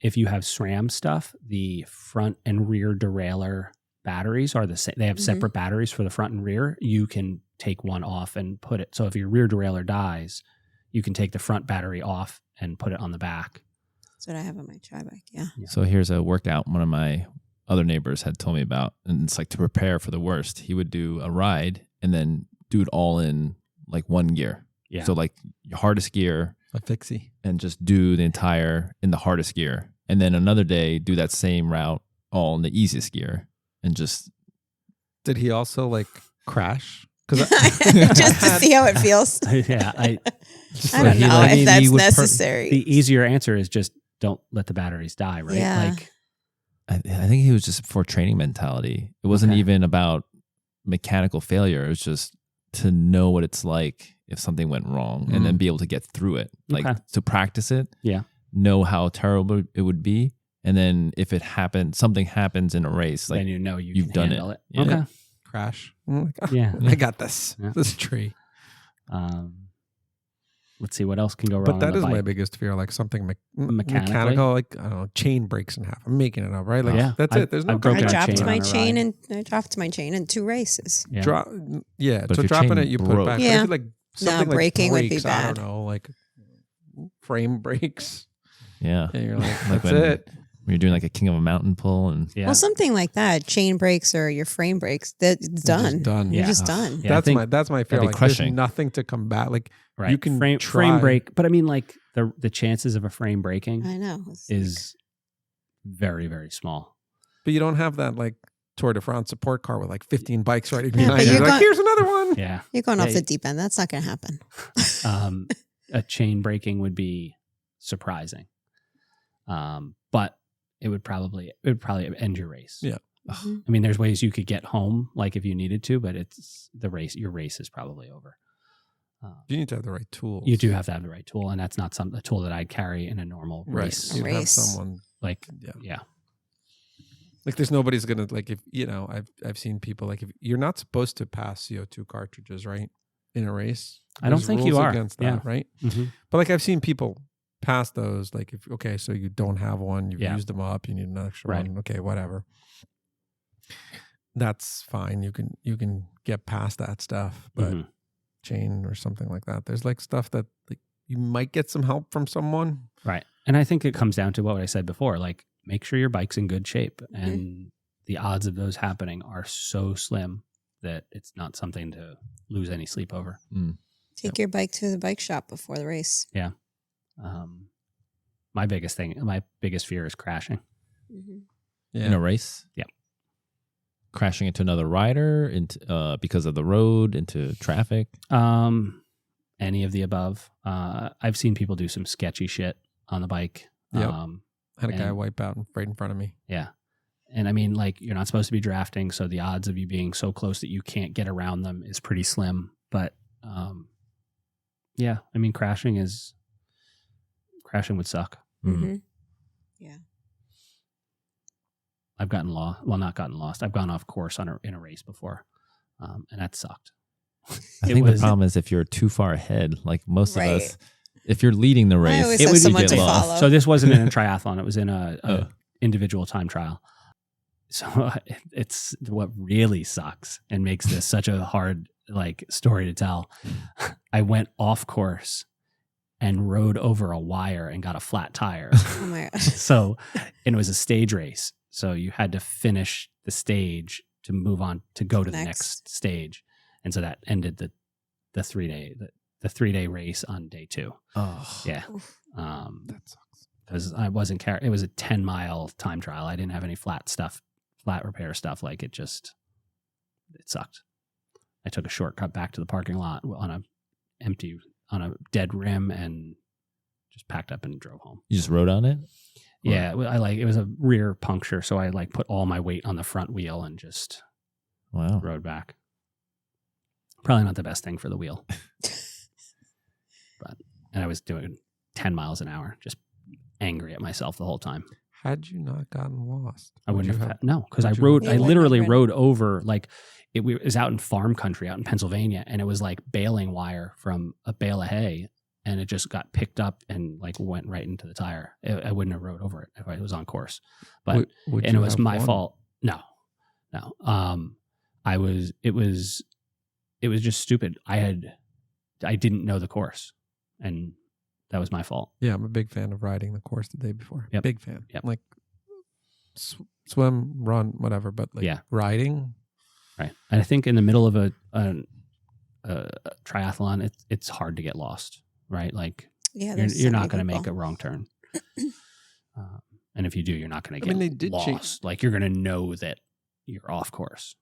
If you have SRAM stuff, the front and rear derailleur batteries are the same. They have Mhm. separate batteries for the front and rear. You can take one off and put it. So if your rear derailleur dies, you can take the front battery off and put it on the back. That's what I have on my tri-bike. Yeah. Yeah. So here's a workout one of my other neighbors had told me about, and it's like to prepare for the worst. He would do a ride and then do it all in like one gear. Yeah. So like your hardest gear A fixie. and just do the entire in the hardest gear, and then another day do that same route all in the easiest gear, and just Did he also like crash? Because Just to see how it feels. Yeah. I like don't he- know I mean, if that's he would necessary. The easier answer is just don't let the batteries die, right? Yeah. Like, I think he was just for training mentality. It wasn't Okay. even about mechanical failure. It was just to know what it's like if something went wrong and then be able to get through it. Like Okay. to practice it. Yeah. Know how terrible it would be. And then if it happened, something happens in a race, like then you know you've can done handle it. Yeah. Okay. crash. I'm like, oh, Yeah. I got this. Yeah. This tree. Let's see what else can go wrong. But that on the is my bike. biggest fear, like something Mechanically? mechanical, like I don't know, chain breaks in half. I'm making it up, right? Like Yeah. that's I've- it. There's no I've broken I a dropped chain my on a chain ride. in 2 races. Yeah. drop. Yeah, But so if your dropping chain it, you put it broke- back. Yeah. But if like something breaking like would be breaks, I bad. don't know, like frame breaks, yeah. and you're like, Like that's when it. you're doing like a King of a Mountain pull and Yeah. Well, something like that, chain breaks or your frame breaks, that's It's done. just done. You're Yeah. just done. Yeah, I think that's my fear. that'd be Like there's crushing. nothing to combat. Like right. you can frame try. break, but I mean, like the chances of a frame breaking I know. It's is very, very small. but you don't have that like Tour de France support car with like 15 bikes ready Yeah, behind but you. you're Like going- here's another one. Yeah. You're going Yeah, off you- the deep end. That's not going to happen. A chain breaking would be surprising, but it would probably end your race. Yeah. Mhm. I mean, there's ways you could get home, like if you needed to, but it's the race. Your race is probably over. You need to have the right tools. You do have to have the right tool, and that's not a tool that I'd carry in a normal right. race. You'd have Race. someone. Like, Yeah. yeah, Like there's nobody's gonna like if you know I've seen people like if you're not supposed to pass CO2 cartridges right in a race. I don't There's think you rules are. against that, Yeah. right? Mhm. But like I've seen people pass those. Like if okay, so you don't have one, you've Yeah. used them up, you need an extra Right. one. Okay, whatever. That's fine. You can get past that stuff, but Mhm. chain or something like that. There's like stuff that like you might get some help from someone. Right. And I think it comes down to what I said before. Like, make sure your bike's in good shape, Mm-hmm. and the odds of those happening are so slim that it's not something to lose any sleep over. Take your bike to the bike shop before the race. My biggest fear is crashing. Mhm. Yeah. in a race. Yeah. Crashing into another rider into because of the road, into traffic. Any of the above. I've seen people do some sketchy shit on the bike. Yep. Had a guy and- wipe out right in front of me. Yeah. And I mean, like, you're not supposed to be drafting, so the odds of you being so close that you can't get around them is pretty slim. But yeah, I mean, crashing would suck. Mhm. I've not gotten lost. I've gone off course in a race before, and that sucked. I It think was- the problem is if you're too far ahead, like most Right. of us, if you're leading the race, always it have would someone get to lost. follow. So this wasn't in a triathlon; it was in a Oh. individual time trial. So it's what really sucks and makes this such a hard story to tell. I went off course and rode over a wire and got a flat tire. Oh my gosh. So, and it was a stage race. So you had to finish the stage to move on to go to the next stage. And so that ended the 3-day race on day 2. Oh, Yeah. Oof. That sucks. Because I wasn't carrying, it was a 10-mile time trial. I didn't have any flat repair stuff. It sucked. I took a shortcut back to the parking lot on a dead rim and just packed up and drove home. You just rode on it? Yeah, it was a rear puncture, so I like put all my weight on the front wheel and just rode back. Probably not the best thing for the wheel. And I was doing 10 miles an hour, just angry at myself the whole time. Had you not gotten lost? I wouldn't have. No, because I literally rode over, like, it was out in farm country, out in Pennsylvania, and it was like baling wire from a bale of hay, and it just got picked up and like went right into the tire. I wouldn't have rode over it if I was on course, but and it was my fault. No. It was just stupid. I didn't know the course, and that was my fault. Yeah, I'm a big fan of riding the course the day before. Yep. Big fan. Yep. Like swim, run, whatever, but like riding. Right. And I think in the middle of a triathlon, it's hard to get lost, right? Like you're not going to make a wrong turn. And if you do, you're not going to get lost. Like you're going to know that you're off course.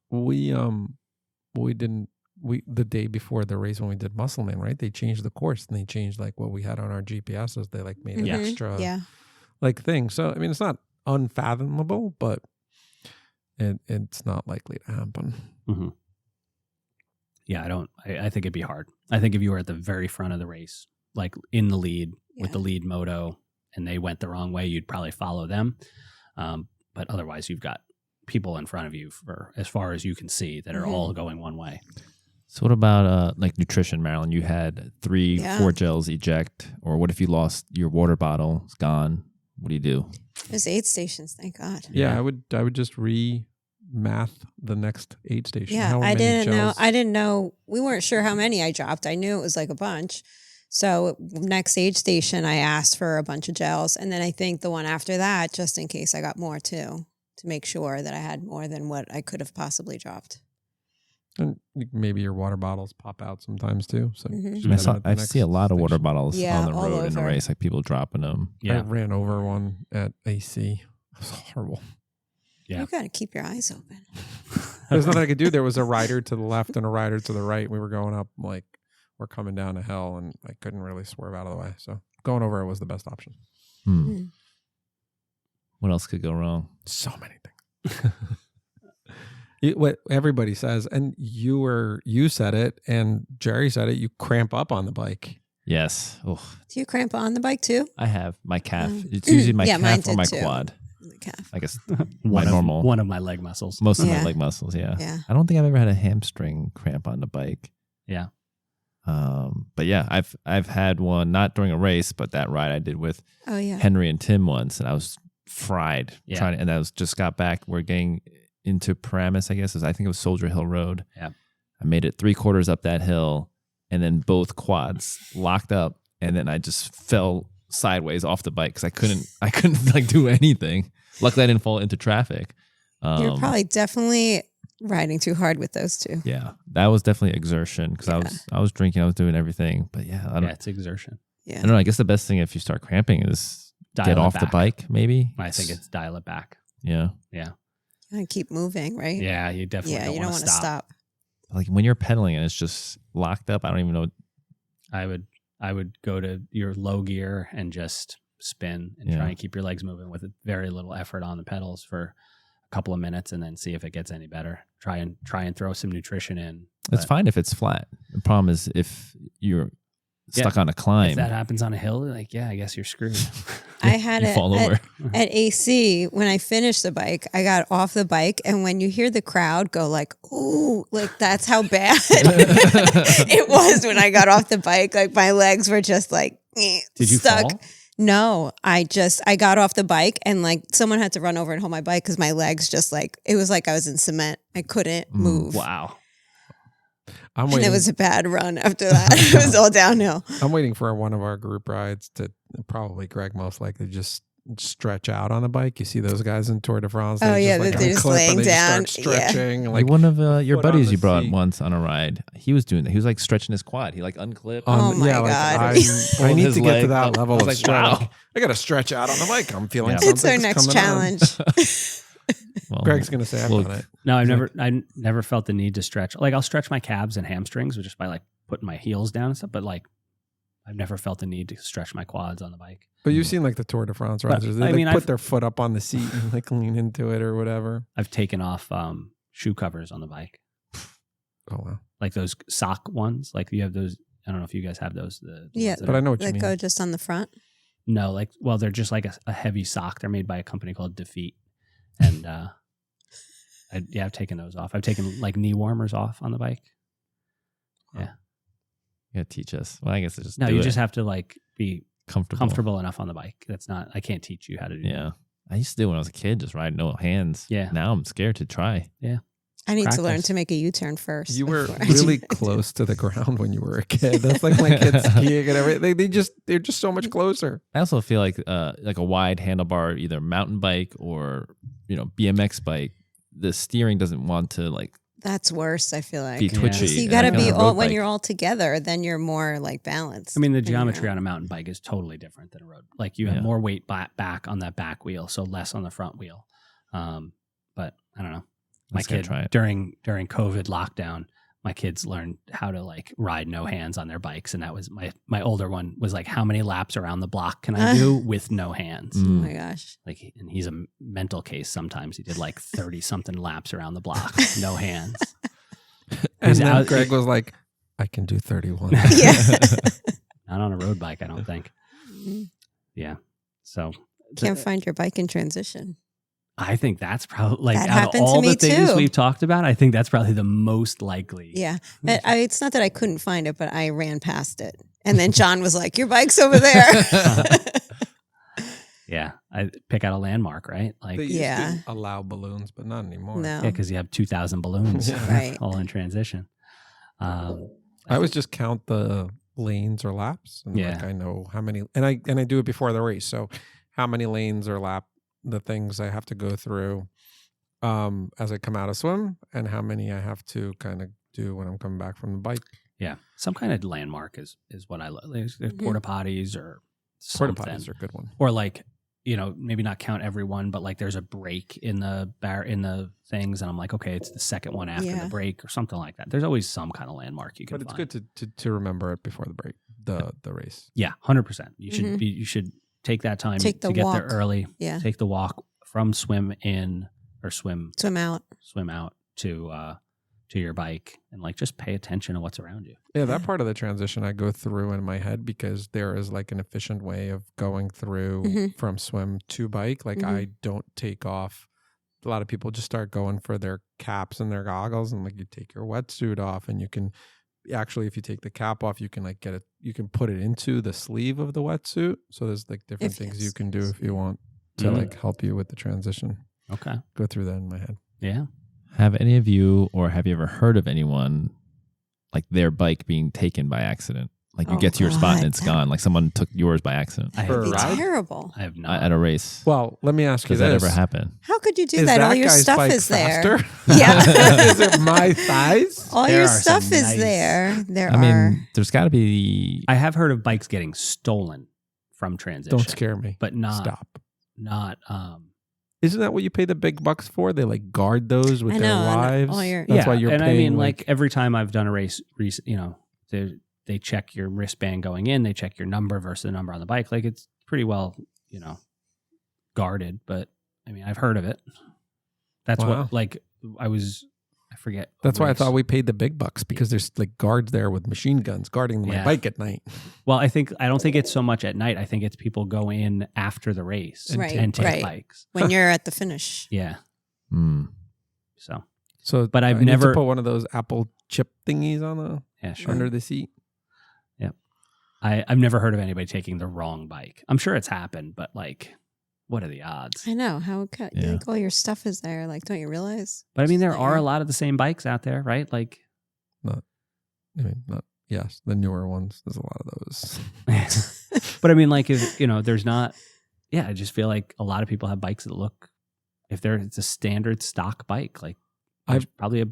The day before the race when we did Muscleman, right? They changed the course and they changed like what we had on our GPSs. They like made an extra like thing. So I mean, it's not unfathomable, but it's not likely to happen. Mm-hmm. Yeah, I think it'd be hard. I think if you were at the very front of the race, like in the lead with the lead moto, and they went the wrong way, you'd probably follow them. But otherwise, you've got people in front of you for as far as you can see that are all going one way. So what about like nutrition, Marilyn? You had 4 gels eject, or what if you lost your water bottle? It's gone. What do you do? There's aid stations, thank God. Yeah, I would just math the next aid station. Yeah, I didn't know. We weren't sure how many I dropped. I knew it was like a bunch. So next aid station, I asked for a bunch of gels, and then I think the one after that, just in case I got more too, to make sure that I had more than what I could have possibly dropped. And maybe your water bottles pop out sometimes too. So I see a lot of water bottles on the road in the over. race, like people dropping them. Yeah. I ran over one at AC. It was horrible. Yeah. You got to keep your eyes open. There's nothing I could do. There was a rider to the left and a rider to the right. We were going up, like, we're coming down a hill, and I couldn't really swerve out of the way. So going over it was the best option. What else could go wrong? So many things. What everybody says, and you said it, and Jerry said it, you cramp up on the bike. Yes. Oh. Do you cramp on the bike too? I have my calf. It's usually my calf or my quad. The calf. I guess one of my leg muscles. Most of my leg muscles, yeah. I don't think I've ever had a hamstring cramp on the bike. Yeah. But yeah, I've had one, not during a race, but that ride I did with Henry and Tim once, and I was fried and I just got back. We're getting into Paramus, I guess. I think it was Soldier Hill Road. Yeah. I made it 3/4 up that hill, and then both quads locked up, and then I just fell sideways off the bike because I couldn't like do anything. Luckily, I didn't fall into traffic. You're probably definitely riding too hard with those two. Yeah, that was definitely exertion because I was drinking, I was doing everything. But it's exertion. Yeah, I don't know. I guess the best thing if you start cramping is get off the bike. Maybe I think it's dial it back. Yeah. And keep moving, right? Yeah, you definitely don't want to stop. Like when you're pedaling and it's just locked up, I don't even know. I would go to your low gear and just spin and try and keep your legs moving with very little effort on the pedals for a couple of minutes, and then see if it gets any better. Try and throw some nutrition in. It's fine if it's flat. The problem is if you're stuck on a climb. If that happens on a hill, I guess you're screwed. I had it fall over. At AC when I finished the bike. I got off the bike, and when you hear the crowd go like, "Ooh," like that's how bad it was when I got off the bike. Like my legs were just like Did you stuck. fall? No, I got off the bike, and like someone had to run over and hold my bike because my legs just like it was like I was in cement. I couldn't move. Wow. And it was a bad run after that. It was all downhill. I'm waiting for one of our group rides to probably Greg most likely just stretch out on the bike. You see those guys in Tour de France. They're just laying down, stretching. Like one of your buddies you brought once on a ride. He was doing that. He was like stretching his quad. He like unclipped. Oh my God! I need to get to that level of like, stretch. wow. I got to stretch out on the bike. I'm feeling It's our next challenge. Well, Greg's gonna say I've well, done it. No, I never felt the need to stretch. Like I'll stretch my calves and hamstrings just by like putting my heels down and stuff. But like I've never felt the need to stretch my quads on the bike. But you've seen like the Tour de France But, riders. They I mean, put I've- their foot up on the seat and like lean into it or whatever. I've taken off shoe covers on the bike, Oh wow. like those sock ones. Like you have those. I don't know if you guys have those. The Yeah. ones that But are- I know what you That mean. go just on the front. No, like, well, they're just like a heavy sock. They're made by a company called Defeat. And I've taken those off. I've taken like knee warmers off on the bike. You gotta teach us. Well, I guess it's just No, do you it. just have to like be comfortable. comfortable enough on the bike. I can't teach you how to do that. Yeah. I used to do it when I was a kid, just ride no hands. Yeah. Now I'm scared to try. I need to learn Practice. to make a U-turn first. You were before I really do it. close to the ground when you were a kid. That's like my kids skiing and everything. They're just so much closer. I also feel like a wide handlebar, either mountain bike or BMX bike, the steering doesn't want to like That's worse, I feel like. be Yeah. twitchy. So you And got to like on be a all road when bike- you're all together, then you're more like balanced. I mean, the when you're geometry out. on a mountain bike is totally different than a road. Like you have Yeah. more weight back on that back wheel, so less on the front wheel. But I don't know. My Let's go kid try it. during COVID lockdown, my kids learned how to like ride no hands on their bikes, and that was my older one was like, how many laps around the block can I do with no hands? Oh Mm. my gosh. Like, and he's a mental case. Sometimes he did like 30 something laps around the block, no hands. And He's then out- Greg was like, I can do 31. Yeah. Not on a road bike, I don't think. Yeah. So Can't find your bike in transition. I think that's probably like That out of happened to all the me things too. we've talked about, I think that's probably the most likely. Yeah. But it's not that I couldn't find it, but I ran past it. And then John was like, your bike's over there. Yeah. I pick out a landmark, right? Like, They used Yeah. to allow balloons, but not anymore. No. yeah, because you have 2,000 balloons Yeah. Right. all in transition. I always just count the lanes or laps, and Yeah. like I know how many, and I do it before the race. So how many lanes or lap the things I have to go through as I come out of swim, and how many I have to kind of do when I'm coming back from the bike. Yeah. Some kind of landmark is what I love. There's porta potties or Porta something. potties are a good one. Or like, maybe not count everyone, but like there's a break in the things, and I'm like, okay, it's the second one after Yeah. the break or something like that. There's always some kind of landmark you can But it's find. good to remember it before the break, the race. Yeah, 100%. You should Mhm. you should take that time Take the to get there walk. early. Yeah. Take the walk from swim in or swim Swim out. out to your bike, and like just pay attention to what's around you. Yeah, that part of the transition I go through in my head because there is like an efficient way of going through Mhm. from swim to bike. Like I don't take off. A lot of people just start going for their caps and their goggles, and like you take your wetsuit off, and you can actually, if you take the cap off, you can like get it. You can put it into the sleeve of the wetsuit. So there's like different If things yes. you can do if you want to Mhm. like help you with the transition. Okay. Go through that in my head. Yeah. Have any of you, or have you ever heard of anyone, like their bike being taken by accident? Like you Oh, get to your spot and God, it's that- gone. Like someone took yours by accident I For have a Be not. ride? terrible. I have not. at a race. Well, let me ask you Does that this. ever happen? How could you do Is that? All your guy's stuff bike is there. faster? Yeah. Is it my size? All There your are stuff some is nice- there. There I are. mean, there's got to be. I have heard of bikes getting stolen from transition. Don't scare me. But not Stop. Isn't that what you pay the big bucks for? They like guard those with I their know, and lives. all your- That's why you're and paying. I mean, like every time I've done a race, they check your wristband going in, they check your number versus the number on the bike. Like it's pretty well, guarded. But I mean, I've heard of it. That's Wow. what like I forget. a that's why I race. thought we paid the big bucks because there's like guards there with machine guns guarding my Yeah. bike at night. Well, I don't think it's so much at night. I think it's people go in after the race Right, and take right. bikes. when you're at the finish. Yeah. Hmm. So So, But I've I need to never- put one of those Apple chip thingies on the yeah, sure. under the seat. I've never heard of anybody taking the wrong bike. I'm sure it's happened, but like, what are the odds? I know. How could Yeah. like all your stuff is there? Like, don't you realize? But I mean, there It's are there. a lot of the same bikes out there, right? Like, I mean, not yes, the newer ones. There's a lot of those. but I mean, like, if there's not. Yeah, I just feel like a lot of people have bikes that look. If it's a standard stock bike, like there's probably a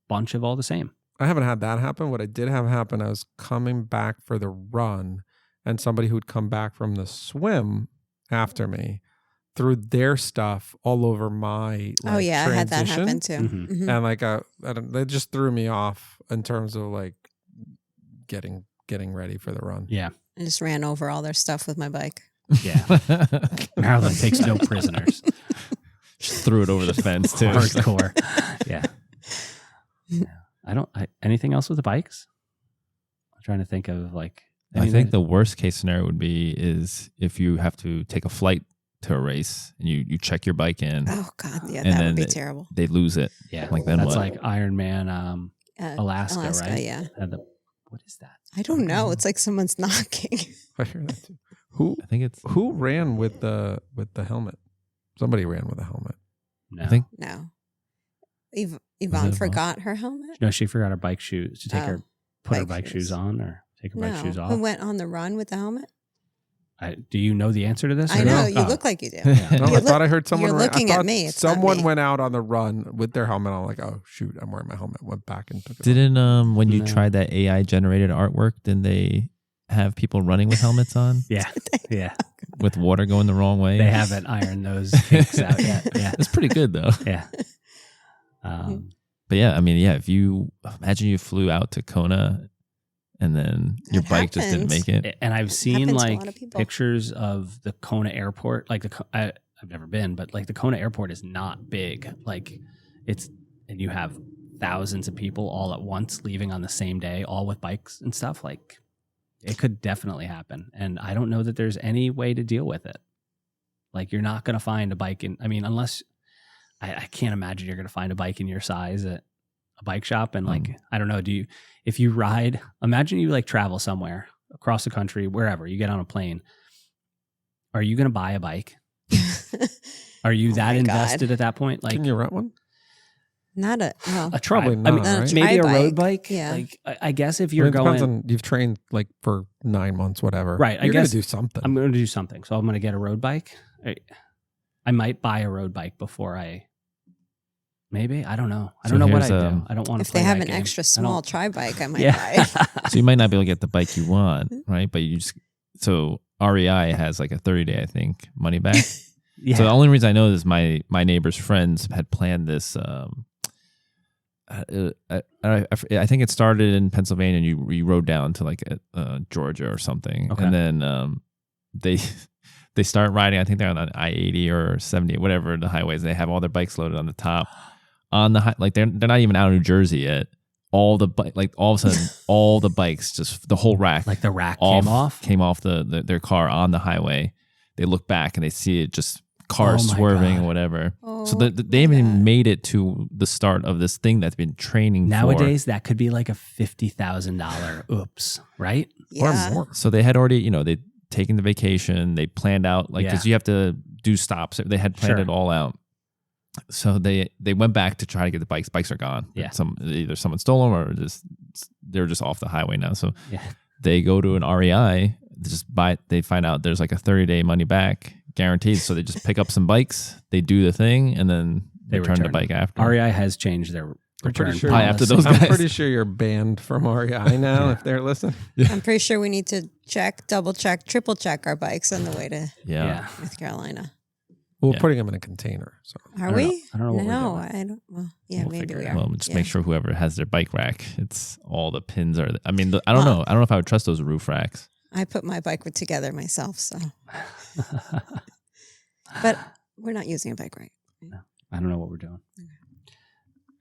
bunch of all the same. I haven't had that happen. What I did have happen, I was coming back for the run, and somebody who'd come back from the swim after me threw their stuff all over my Oh yeah, I had that transition. happen too. Mhm. Mhm. And like they just threw me off in terms of like getting ready for the run. Yeah. I just ran over all their stuff with my bike. Yeah. Maryland takes no prisoners. Just threw it over the fence too. Hardcore. Yeah. Anything else with the bikes? I'm trying to think of like. I think the worst case scenario would be is if you have to take a flight to a race and you check your bike in, Oh God, yeah, And that then would be it- terrible. they lose it. Yeah. Like then That's what? like Ironman Alaska, right? Yeah. What is that? I don't know. It's like someone's knocking. I hear that too. Who I think it's. who ran with the helmet? Somebody ran with a helmet. No. I think No. Was Yvonne it forgot her helmet. No, she forgot her bike shoes to take her, put her bike bike shoes shoes. on or take her No. bike shoes off. Who went on the run with the helmet? Do you know the answer to this? I or know. no? You Oh. look like you do. No, You I thought I heard someone. you're ran- looking I at thought me. It's not someone me. went out on the run with their helmet on. Like, oh shoot, I'm wearing my helmet. Went back and took it. off. didn't when you No. tried that AI generated artwork, didn't they have people running with helmets on Yeah. Yeah. with water going the wrong way? They haven't ironed those kinks out yet. Yeah. It's pretty good though. Yeah. But yeah, I mean, yeah, if you imagine you flew out to Kona and then your That bike just didn't happens. make it. And I've seen Happens to a like lot of people. pictures of the Kona airport. Like I've never been, but like the Kona airport is not big. Like and you have thousands of people all at once leaving on the same day, all with bikes and stuff. Like it could definitely happen. And I don't know that there's any way to deal with it. Like you're not going to find a bike unless I can't imagine you're going to find a bike in your size at a bike shop. And like, I don't know, if you ride, imagine you like travel somewhere across the country, wherever you get on a plane, are you going to buy a bike? Are you Oh that my invested God. at that point? Like Can you rent one? Not a. Well, Probably I mean, not, right? maybe a tri-bike, road bike. yeah. Like I guess if I you're mean, it depends going, on you've trained like for 9 months, whatever. Right, I You're gonna guess do something. I'm going to do something. So I'm going to get a road bike. I might buy a road bike before maybe. I don't know. I So don't know what here's, I do. I don't want to if play they have that an game. extra I small don't- tri-bike, I might buy Yeah. it. So you might not be able to get the bike you want, right? But so REI has like a 30-day, I think, money back. Yeah. So the only reason I know is my neighbor's friends had planned this. I think it started in Pennsylvania, and you rode down to like Georgia or something, Okay. and then they start riding. I think they're on I-80 or 70, whatever the highways. They have all their bikes loaded on the top. On the like they're not even out of New Jersey yet. All of a sudden, all the bikes, just the whole rack, Like the rack came off their car on the highway. They look back and they see it just cars Oh my swerving God. or whatever. Oh, So they haven't even made it to the start of this thing that's been training Nowadays, that could be like a $50,000 oops, right? yeah. Or more. for. So they had already, they'd taken the vacation. They planned out because you have to do stops. They had planned Sure. it all out. So they went back to try to get the bikes. Bikes are gone. Yeah. Either someone stole them or they're just off the highway now. So Yeah. they go to an REI. They find out there's like a 30-day money back guaranteed. So they just pick up some bikes. They do the thing and then they return the return. bike after. REI has changed their I'm return pretty sure Probably after policy. those I'm guys. pretty sure you're banned from REI now Yeah. if they're listening. I'm pretty sure we need to double check, triple check our bikes on the way to Yeah. Yeah. North Carolina. We're Yeah. putting them in a container. So Are don't we? know. I don't know what we're No, doing. I don't. Well, yeah, We'll maybe figure we it are. out. Well, just Yeah. make sure whoever has their bike rack, it's all the pins are. I mean, I don't Well- know. I don't know if I would trust those roof racks. I put my bike together myself, so. But we're not using a bike right. I don't know what we're doing.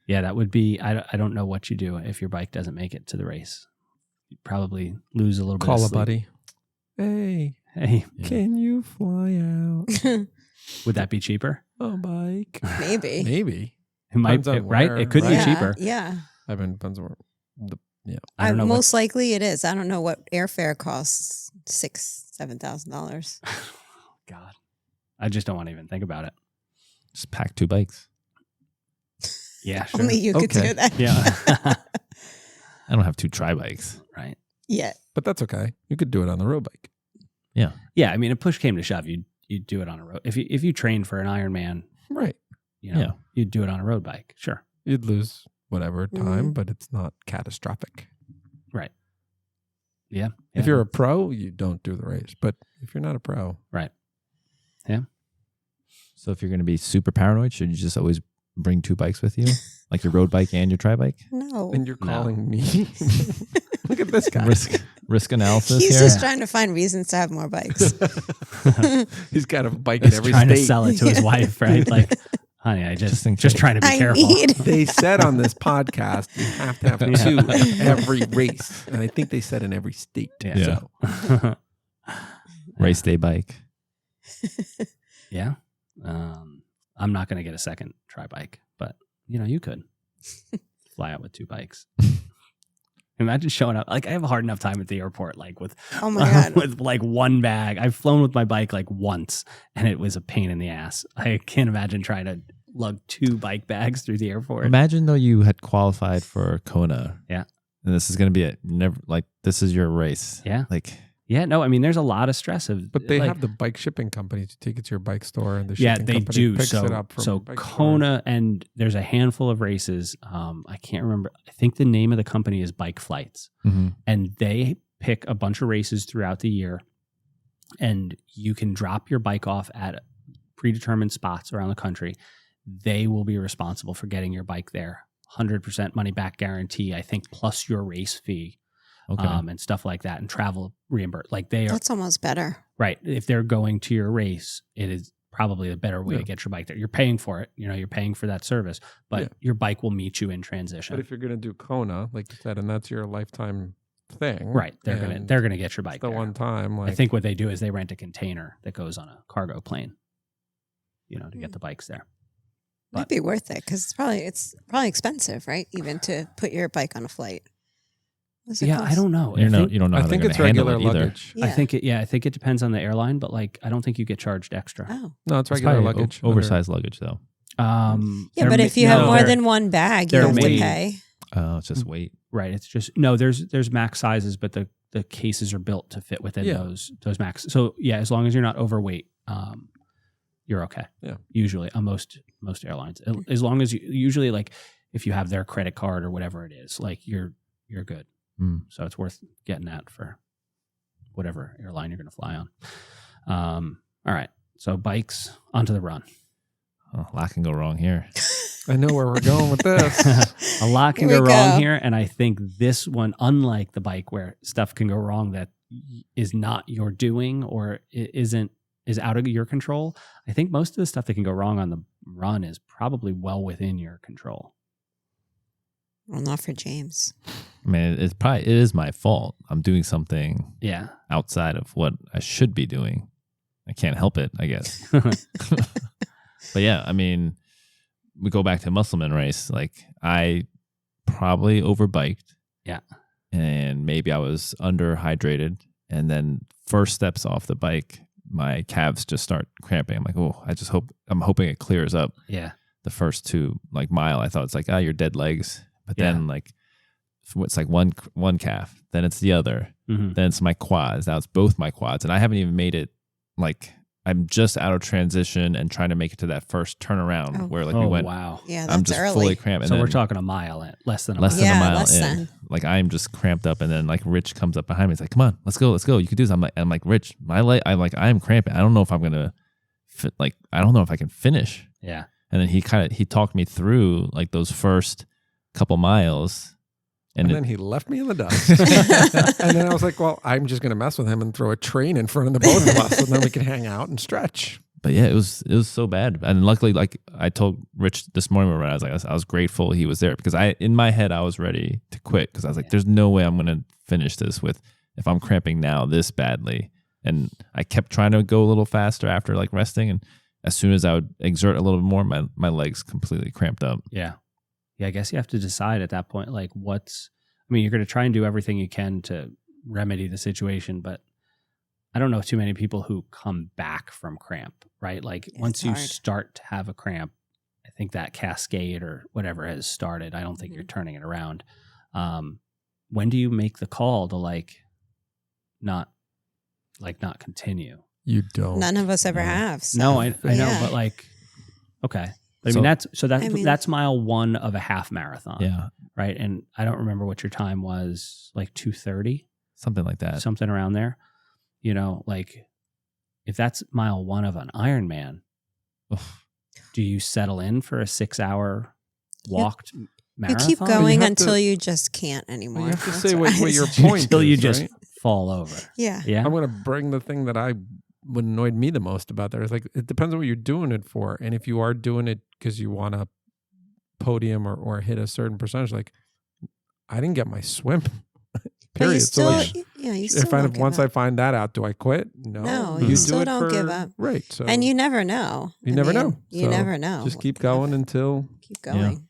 Yeah, that would be. I don't know what you do if your bike doesn't make it to the race. You probably lose a little bit. call of a sleep. buddy. Hey, Hey, Yeah. can you fly out would that be cheaper? a bike? Maybe. Maybe. It might, Depends on right? where, It could right? be Yeah, cheaper. Yeah. I mean, depends on where. I don't know. what- Most likely it is. I don't know what airfare costs. $7,000. God, I just don't want to even think about it. Just pack 2 bikes. Yeah, sure. Only you could Okay. do that. Yeah. I don't have 2 tri bikes. Right. Yeah. But that's okay. You could do it on the road bike. Yeah. I mean, if push came to shove, you'd do it on a road. If you trained for an Ironman, Right. Yeah. you'd do it on a road bike. Sure. You'd lose whatever time, Mhm. but it's not catastrophic. Right. Yeah. If you're a pro, you don't do the race. But if you're not a pro, right. Yeah. So if you're going to be super paranoid, should you just always bring 2 bikes with you? Like your road bike and your tri bike? No. And you're calling me. Look at this guy. Risk analysis He's here. just trying to find reasons to have more bikes. He's got a bike in He's every trying state. to sell it to his wife, right? Like, honey, I just trying to be careful. They said on this podcast you have to have 2 at every race, and I think they said in every state. Yeah. So. Race day bike. Yeah. I'm not going to get a second tri bike, but you could fly out with 2 bikes. Imagine showing up. Like, I have a hard enough time at the airport, like with, Oh my God. with like 1 bag. I've flown with my bike like once and it was a pain in the ass. I can't imagine trying to lug 2 bike bags through the airport. Imagine though you had qualified for Kona. Yeah. And this is going to be this is your race. Yeah. Like, Yeah, no, I mean, there's a lot of stress of, But they like, have the bike shipping company to take it to your bike store, and the yeah, shipping they company do. picks it up from So your bike Kona, and there's a handful of races. I can't remember. I think the name of the company is Bike Flights, and they pick a bunch of races throughout the year, and you can drop your bike off at predetermined spots around the country. They will be responsible for getting your bike there. 100% money back guarantee, I think, plus your race fee. Okay. And stuff like that, and travel reimbursed. Like they are That's almost better. right. If they're going to your race, it is probably a better way Yeah. to get your bike there. You're paying for it. You're paying for that service, but Yeah. your bike will meet you in transition. But if you're going to do Kona, like you said, and that's your lifetime thing, right, they're and gonna get your bike it's the there. one time. Like, I think what they do is they rent a container that goes on a cargo plane, to get the bikes there. Might be worth it because it's probably expensive, right? Even to put your bike on a flight. What's it Yeah, cost? I don't know. you don't know I how think they're it's going to handle regular it either. luggage. Yeah. I think it depends on the airline, but like I don't think you get charged extra. Oh. No, it's It's regular probably luggage. oversized luggage though. Yeah, they're but ma- if you have no, more they're- than 1 bag, you they're have to weight. pay. Oh, it's just weight. right, it's just no. There's max sizes, but the cases are built to fit within Yeah. those max. So yeah, as long as you're not overweight, you're okay. Yeah. Usually on most airlines, as long as you usually like if you have their credit card or whatever it is, like you're good. Mm. So it's worth getting that for whatever airline you're going to fly on. All right. So bikes onto the run. Oh, a lot can go wrong here. I know where we're going with this. A lot can Here go we wrong go. here. And I think this one, unlike the bike where stuff can go wrong that is not your doing or is out of your control, I think most of the stuff that can go wrong on the run is probably well within your control. Well, not for James. I mean, it is my fault. I'm doing something Yeah. outside of what I should be doing. I can't help it, I guess. But yeah, I mean, we go back to Muscleman race. Like I probably overbiked. Yeah. And maybe I was underhydrated. And then first steps off the bike, my calves just start cramping. I'm like, I'm hoping it clears up. Yeah. The first 2 mile, I thought it's like, you're dead legs. But then it's like one calf, then it's the other, Mhm. then it's my quads. Now it's both my quads, and I haven't even made it. Like I'm just out of transition and trying to make it to that first turnaround where we went. Wow. Yeah, that's I'm just early. fully cramped. And So then we're talking a mile in, less than a less mile. than Yeah, a mile less in. than. Like I'm just cramped up, and then like Rich comes up behind me. He's like, "Come on, let's go. You can do this." I'm like, Rich, my leg. I'm cramping. I don't know if I'm gonna fit. Like I don't know if I can finish. Yeah. And then he talked me through like those first couple miles. And then he left me in the dust. And then I was like, well, I'm just going to mess with him and throw a train in front of the both of us, and then we can hang out and stretch. But yeah, it was so bad. And luckily, like I told Rich this morning when I was like, I was grateful he was there because in my head, I was ready to quit because I was like, there's no way I'm going to finish this if I'm cramping now this badly. And I kept trying to go a little faster after like resting. And as soon as I would exert a little bit more, my legs completely cramped up. Yeah. Yeah. I guess you have to decide at that point, like you're going to try and do everything you can to remedy the situation, but I don't know too many people who come back from cramp, right? Like once you start to have a cramp, I think that cascade or whatever has started. I don't think you're turning it around. When do you make the call to not continue? You don't. None of us ever have. So. No, I know, Yeah. but okay. But So- that's mile 1 of a half marathon. Yeah. Right. And I don't remember what your time was, like 2:30, Something like that. something around there. If that's mile 1 of an Ironman, Do you settle in for a 6-hour walked marathon? You keep going have until to- you just can't anymore. You have to That's say what I what your say. point Until is, you just right? fall over. Yeah. Yeah. I'm going to bring the thing that what annoyed me the most about that. It's like, it depends on what you're doing it for. And if you are doing it because you want to podium or hit a certain percentage, like I didn't get my swim. But Period. you still, so like, you still if I, don't give once up. I find that out, do I quit? No. No, you do still it don't give up. Right. So And you never know. You I never mean, know. You So never know. just what keep can happen. going until Keep going.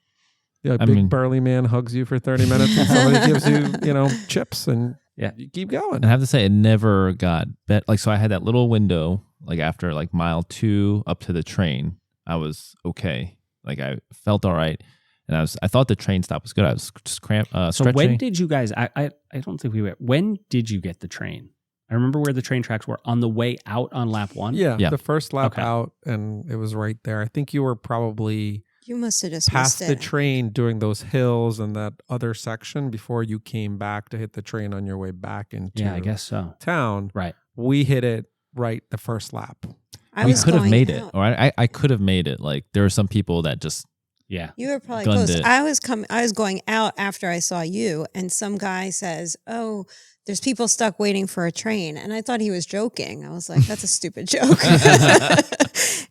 a I big mean- burly man hugs you for 30 minutes and somebody gives you, chips and Yeah. you keep going. And I have to say, it never got bet. Like, so I had that little window, like after like mile 2 up to the train, I was okay. Like I felt all right. And I thought the train stop was good. I was just So stretching. when did you guys, I don't think we went, when did you get the train? I remember where the train tracks were on the way out on lap 1. Yeah, Yeah. the first lap Okay. out, and it was right there. I think you were probably You must have just past missed the it. train doing those hills and that other section before you came back to hit the train on your way back into Yeah, I guess so. town. Right. We hit it right the first lap. I we was could have going made it, out. or I could have made it. Like there were some people that just Yeah. You were probably Gunned close. it. I was going out after I saw you, and some guy says, "Oh, there's people stuck waiting for a train," and I thought he was joking. I was like, "That's a stupid joke."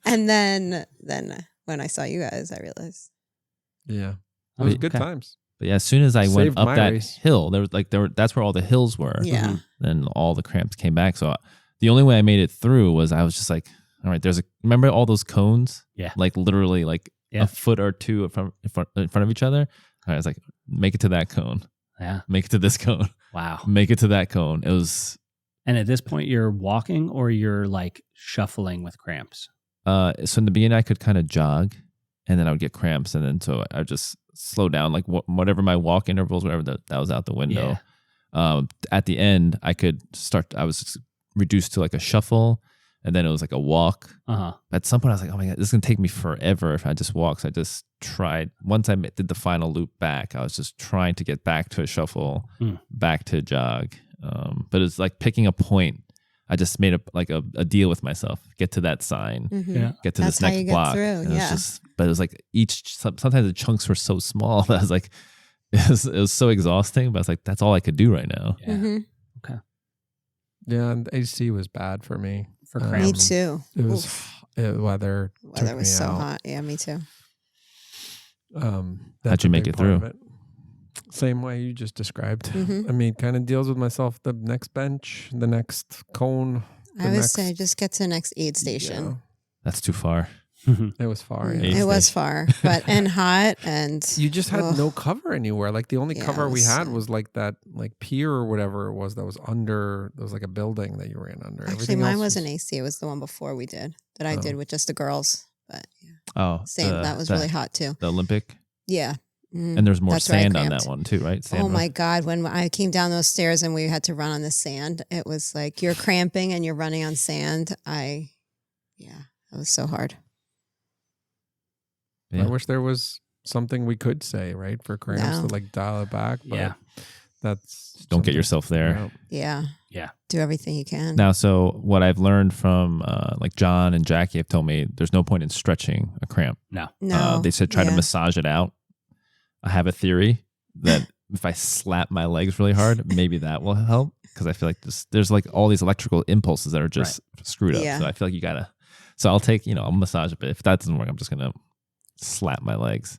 And then when I saw you guys, I realized. Yeah. It was Okay. good times. But yeah, as soon as I went Saved up my that race. hill, that's where all the hills were. Yeah. Then all the cramps came back. So the only way I made it through was I was just like, all right, remember all those cones? Yeah. Like literally like Yeah. a foot or two in front of each other. I was like, make it to that cone, Yeah. make it to this cone, Wow. make it to that cone. It was, And at this point, you're walking or you're like shuffling with cramps? so in the beginning I could kind of jog and then I would get cramps. And then so I would just slow down, like whatever my walk intervals, whatever that was out the window. At the end, I was reduced to like a shuffle, and then it was like a walk. Uh-huh. At some point, I was like, oh my God, this is going to take me forever if I just walk. So I just tried. Once I did the final loop back, I was just trying to get back to a shuffle, back to a jog. But it's like picking a point. I just made a deal with myself. Get to that sign. Mhm. Yeah. Get to That's this how next you get block. through, And yeah. but it was like sometimes the chunks were so small that I was like, it was so exhausting. But I was like, that's all I could do right now. Yeah. Mhm. Yeah, and AC was bad for me. For Me Me cramps. too. It was Oof. weather. Weather took was me so out. hot. Yeah, me too. How'd That's you a make big it part of through? it. Same way you just described. Mhm. I mean, kind of deals with myself. The next bench, the next cone. I would say next- just get to the next aid station. That's too far. Yeah, it was far. Mm, Yeah. Aid it was station. far, but and hot, and You just had ugh. no cover anywhere. Like the only Yeah, cover it we was had sad. was like that, like pier or whatever it was that was under. There was like a building that you ran under. Actually, Everything mine else wasn't AC. It was the one before we did that I Oh. did with just the girls. But yeah, Oh, same. That was really hot too. The Olympic, Yeah. Mhm. and there's more That's where I sand on that cramped. one too, right? Sand Oh run. my God. When I came down those stairs and we had to run on the sand, it was like you're cramping and you're running on sand. It was so hard. Yeah. I wish there was something we could say, right, for cramps No. to like dial it back. But Yeah. that's Don't get something yourself to figure there. out. Yeah. Yeah. Do everything you can. Now, so what I've learned from like John and Jackie have told me, there's no point in stretching a cramp. No. No. They said try to Yeah. massage it out. I have a theory that if I slap my legs really hard, maybe that will help, because I feel like there's like all these electrical impulses that are just screwed up. Yeah. So I feel like you gotta. So I'll take, I'll massage it, but if that doesn't work, I'm just gonna slap my legs.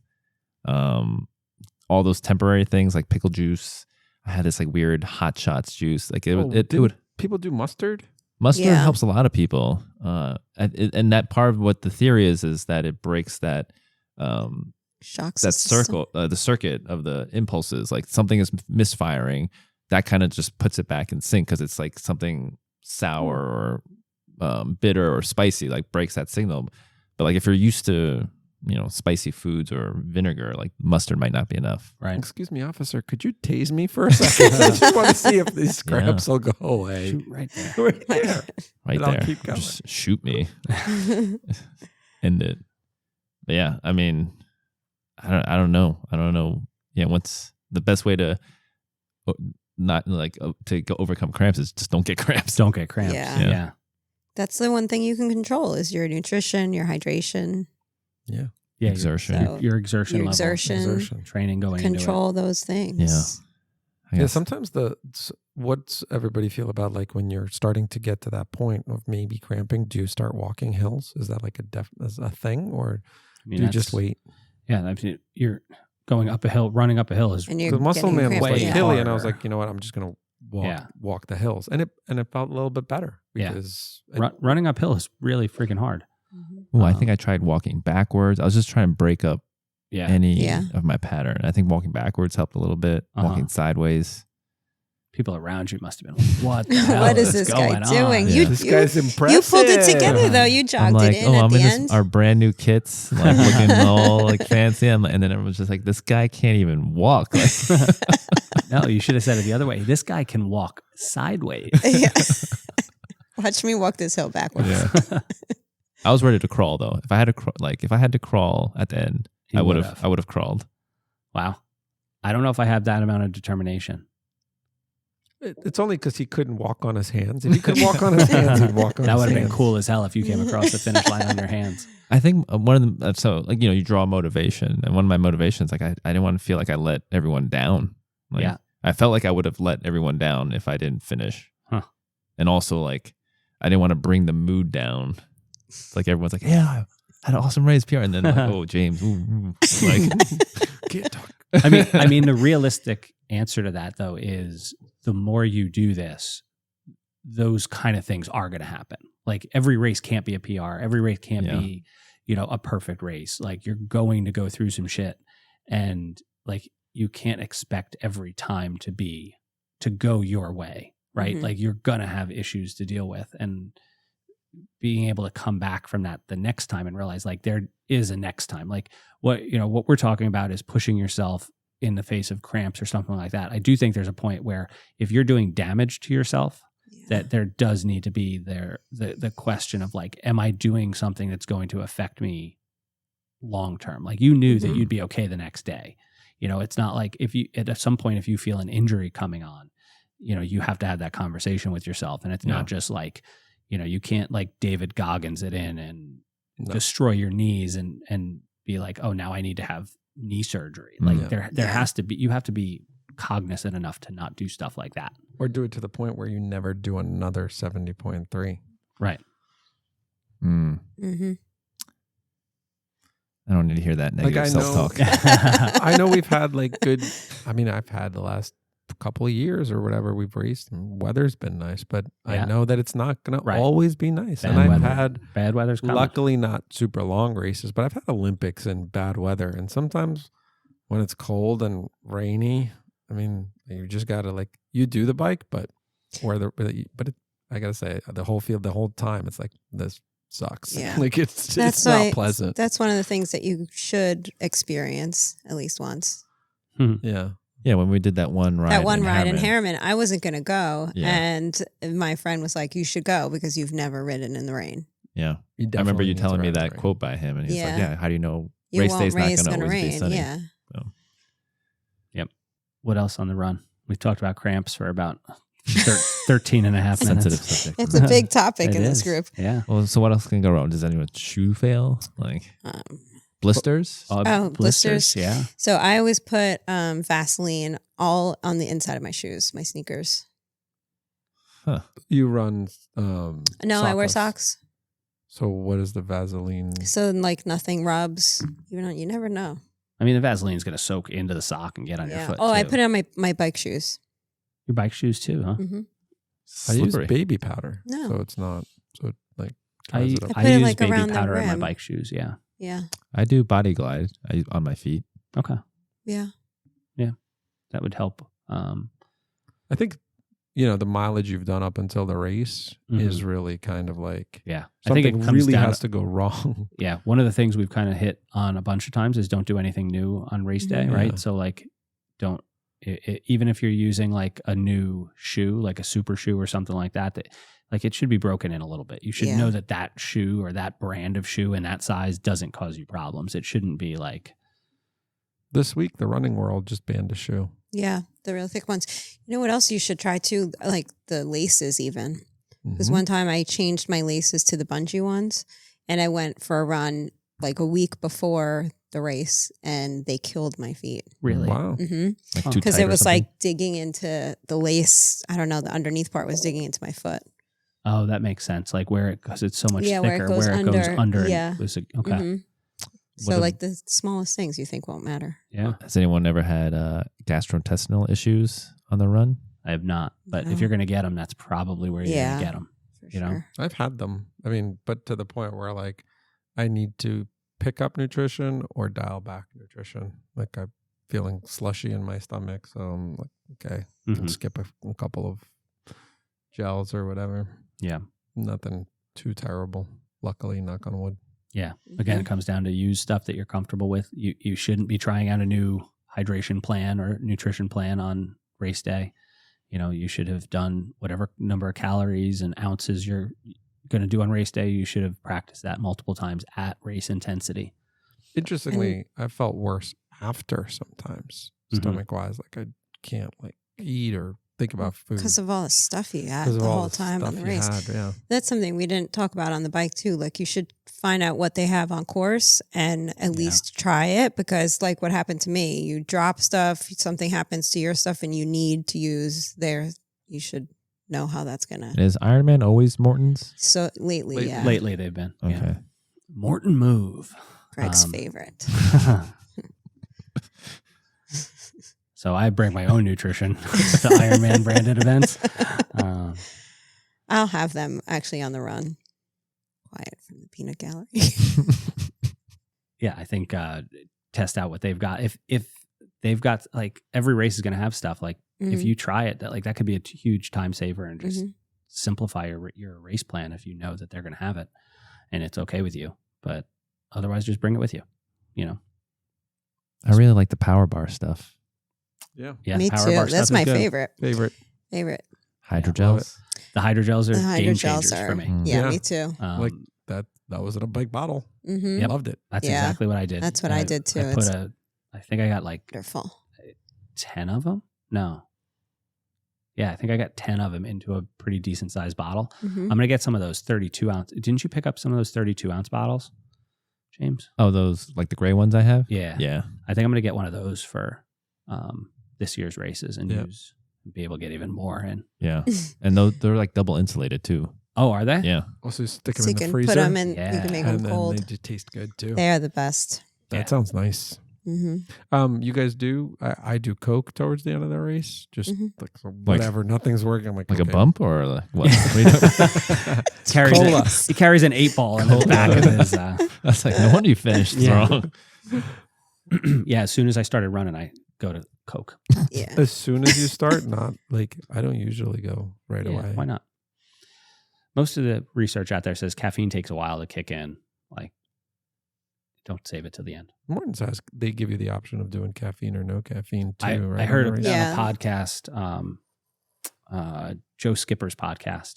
All those temporary things like pickle juice. I had this like weird hot shots juice. Like it Didn't would. people do mustard? Mustard Yeah. helps a lot of people, and that part of what the theory is that it breaks that Shocks. that the circuit of the impulses. Like something is misfiring, that kind of just puts it back in sync, because it's like something sour or bitter or spicy, like breaks that signal. But like if you're used to spicy foods or vinegar, like mustard might not be enough. Right. Excuse me, officer. Could you tase me for a second? I just want to see if these cramps will go away. Shoot right there. Right there. Right And I'll there, keep going. just shoot me, end it. But yeah, I mean, I don't know. Yeah, what's the best way to not like to overcome cramps is just don't get cramps. Don't get cramps. Yeah. Yeah. That's the one thing you can control is your nutrition, your hydration. Yeah. Yeah, Exertion. So- your exertion Your level, exertion. training going into Control those things. Yeah. I Yeah, guess. sometimes what's everybody feel about like when you're starting to get to that point of maybe cramping? Do you start walking hills? Is that like a thing, or it. do you just wait? Yeah, I mean, you're going up a hill, running up a hill is And you're The muscle getting man was cramp. like way hilly, and I was harder. like, you know what? I'm just gonna Yeah. walk the hills, and it felt a little bit better Yeah. because running uphill is really freaking hard. Mhm. Ooh, I think I tried walking backwards. I was just trying to break up Yeah, any Yeah. of my pattern. I think walking backwards helped a little bit. Walking sideways. people around you must have been like, "What? The hell What is this guy going on?" doing? Yeah. You, this you, guy's you impressive. pulled it together though. You I'm jogged like, it in at I'm the in end. our brand new kits, like looking all like fancy. And then everyone's just like, this guy can't even walk. Like, No, you should have said it the other way. This guy can walk sideways. Yeah. Watch me walk this hill backwards. yeah. I was ready to crawl though. If I had to if I had to crawl at the end, He I would would've. have crawled. Wow, I don't know if I have that amount of determination. It's only because he couldn't walk on his hands. If he could walk on his hands, he'd walk on That his would have been hands. cool as hell if you came across the finish line on your hands. I think one of them, so like, you draw motivation. And one of my motivations, like I didn't want to feel like I let everyone down. Like, Yeah. I felt like I would have let everyone down if I didn't finish. Huh. And also like, I didn't want to bring the mood down. It's like everyone's like, yeah, I had an awesome race PR. And then like, oh, James, ooh. Like, Can't talk. I mean, the realistic answer to that though is the more you do this, those kind of things are going to happen. Like every race can't be a PR. Every race can't Yeah. be, a perfect race. Like you're going to go through some shit, and like you can't expect every time to go your way, right? Mhm. Like you're gonna have issues to deal with, and being able to come back from that the next time and realize like there is a next time. Like what we're talking about is pushing yourself in the face of cramps or something like that. I do think there's a point where if you're doing damage to yourself, Yeah. that there does need to be the question of like, am I doing something that's going to affect me long term? Like you knew that Mhm. you'd be okay the next day. It's not like if you at some point if you feel an injury coming on, you have to have that conversation with yourself, and it's Yeah. not just like you can't like David Goggins it in and No. destroy your knees and be like, oh, now I need to have knee surgery. Like Yeah. there Yeah. has to be, you have to be cognizant enough to not do stuff like that. Or do it to the point where you never do another 70.3. Right. mm, Mm-hmm. I don't need to hear that Like, negative I know- self-talk. I know we've had like good. I mean, I've had the last couple of years or whatever we've raced, and weather's been nice, but Yeah. I know that it's not going Right. to always be nice. Bad and I've weather. had, Bad weather's coming. luckily, not super long races, but I've had Olympics in bad weather, and sometimes when it's cold and rainy, I mean, you just gotta like you do the bike, but I gotta say the whole field the whole time it's like this sucks. Yeah. Like it's That's not why pleasant. That's one of the things that you should experience at least once. Yeah. Yeah, when we did that one ride. That one in ride in Harriman. Harriman, I wasn't going to go. Yeah. And my friend was like, you should go because you've never ridden in the rain. Yeah. You I remember definitely you need to telling me ride that the quote by him, and he's like, Yeah. "Yeah, how do you know You race won't day's not race going to gonna always be rain. sunny?" Yeah. What else on the run? We've talked about cramps for about 13 and a half minutes. Sensitive subject. It's a big topic It in this is. group. Yeah. Well, so what else can go wrong? Does anyone's shoe fail? Like Um, blisters? blisters. Yeah. So I always put Vaseline all on the inside of my shoes, my sneakers. You run No, I wear sockless. socks. So what is the Vaseline? So like nothing rubs. You never know. I mean, the Vaseline's going to soak into the sock and get on your Yeah. foot. Oh, I too. put it on my bike shoes. Your bike shoes too, huh? Hmm I use Slippery. baby powder. No. So it's not so it like I dries it up. I put it, use like, baby around the powder on my rim. bike shoes. Yeah. Yeah. I do body glide on my feet. Okay. Yeah. That would help. I think the mileage you've done up until the race Mhm. is really kind of like Yeah. I think something it comes really down has to go wrong. Yeah, one of the things we've kind of hit on a bunch of times is don't do anything new on race day, Mhm. right? Yeah. So like, don't even if you're using like a new shoe, like a super shoe or something like that, like it should be broken in a little bit. You should Yeah. know that shoe or that brand of shoe in that size doesn't cause you problems. It shouldn't be like, This week, the running world just banned a shoe. Yeah. The real thick ones. You know what else you should try too? Like the laces even. Because one time I changed my laces to the bungee ones, and I went for a run like a week before the race, and they killed my feet. Really? Wow. Like too Because tight it or was something? like digging into the lace. I don't know. The underneath part was digging into my foot. Oh, that makes sense. Like because it's so much Yeah, thicker, where it goes under. and Yeah. it was okay. Mhm. So What like the smallest things you think won't matter. Yeah, Has anyone ever had gastrointestinal issues on the run? I have not. But No. if you're going to get them, that's probably where you're Yeah. going to get them. For You know? sure. I've had them. I mean, but to the point where like I need to pick up nutrition or dial back nutrition. Like I'm feeling slushy in my stomach. So I'm like, okay, Mhm. skip a couple of gels or whatever. Yeah. Nothing too terrible. Luckily, knock on wood. Yeah. Again, it comes down to use stuff that you're comfortable with. You shouldn't be trying out a new hydration plan or nutrition plan on race day. You know, you should have done whatever number of calories and ounces you're going to do on race day. You should have practiced that multiple times at race intensity. Interestingly, I felt worse after sometimes, Mhm. stomach wise. Like I can't like eat or think about food Because of all the stuff you had 'cause of the all whole time on stuff the you race. had, yeah. That's something we didn't talk about on the bike too. Like you should find out what they have on course and at least try it, because like what happened to me, you drop stuff, something happens to your stuff and you need to use their, you should know how that's going to. Is Ironman always Morton's? So lately, yeah. Lately, they've been. Okay. Yeah. Morton Move. Greg's favorite. So I bring my own nutrition to Ironman branded events. I'll have them actually on the run. Quiet from the peanut gallery. Yeah, I think test out what they've got. If they've got, like, every race is going to have stuff. Like if you try it, that could be a huge time saver and just simplify your race plan if you know that they're going to have it and it's okay with you. But otherwise, just bring it with you. You know. I really like the power bar stuff. Yeah. Yeah, Me power too. bar That's stuff my is good. favorite. Favorite. Hydrogels. The hydrogels are The game hydrogels changers are. for me. Yeah, Yeah. me too. Like that was in a big bottle. Mm-hmm. Yep. Loved it. That's Yeah. exactly what I did. That's what I did too. I think I got like Wonderful. 10 of them. No. Yeah, I think I got 10 of them into a pretty decent sized bottle. Mm-hmm. I'm going to get some of those 32 ounce. Didn't you pick up some of those 32 ounce bottles, James? Oh, those like the gray ones I have? Yeah. Yeah. I think I'm going to get one of those for this year's races and Yeah. be able to get even more in. Yeah. And they're like double insulated too. Oh, are they? Yeah. Also stick them So in you the can freezer. put them in. You Yeah. can make and them then cold. they just taste good too. They are the best. That Yeah. sounds nice. Mm-hmm. You guys do? I do Coke towards the end of the race. Just Mhm. like so whatever, nothing's working. I'm like Like okay. a bump or like what? What are you talking- Cola. He carries an 8-ball in the back of his. I was like, no wonder you finished Yeah. strong. Yeah, as soon as I started running, I go to Coke. Yeah. As soon as you start, not like I don't usually go right Yeah, away. why not? Most of the research out there says caffeine takes a while to kick in. Like, don't save it till the end. Morton says they give you the option of doing caffeine or no caffeine too. right? I heard on on the race. Yeah. a podcast, Joe Skipper's podcast.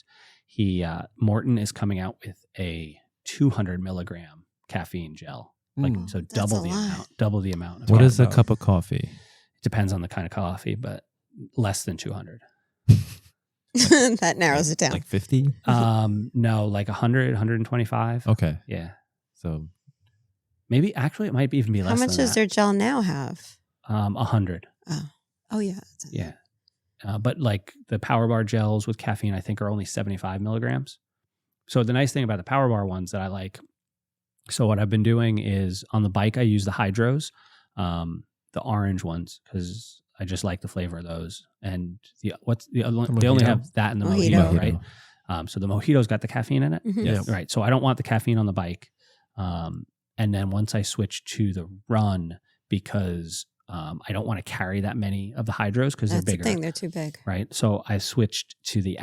Morton is coming out with a 200 milligram caffeine gel. Like, Mm. so a double the lot. amount. Double the amount. What Yeah, is a about- cup of coffee? It depends on the kind of coffee, but less than 200. That narrows it down. Like 50? No, like 100, 125. Okay. Yeah. So Maybe actually it might even be less How much than does that. their gel now have? 100. Oh yeah. Yeah. But like the Power Bar gels with caffeine, I think are only 75 milligrams. So the nice thing about the Power Bar ones that I like, so what I've been doing is on the bike, I use the Hydros, the orange ones, because I just like the flavor of those. And they only Mojito? have that in the Mojito. mojito, right? So the mojito's got the caffeine in it. Mhm. Yeah. Right. So I don't want the caffeine on the bike. And then once I switch to the run, because I don't want to carry that many of the Hydros because they're That's the bigger. thing. They're too big. Right. So I switched to the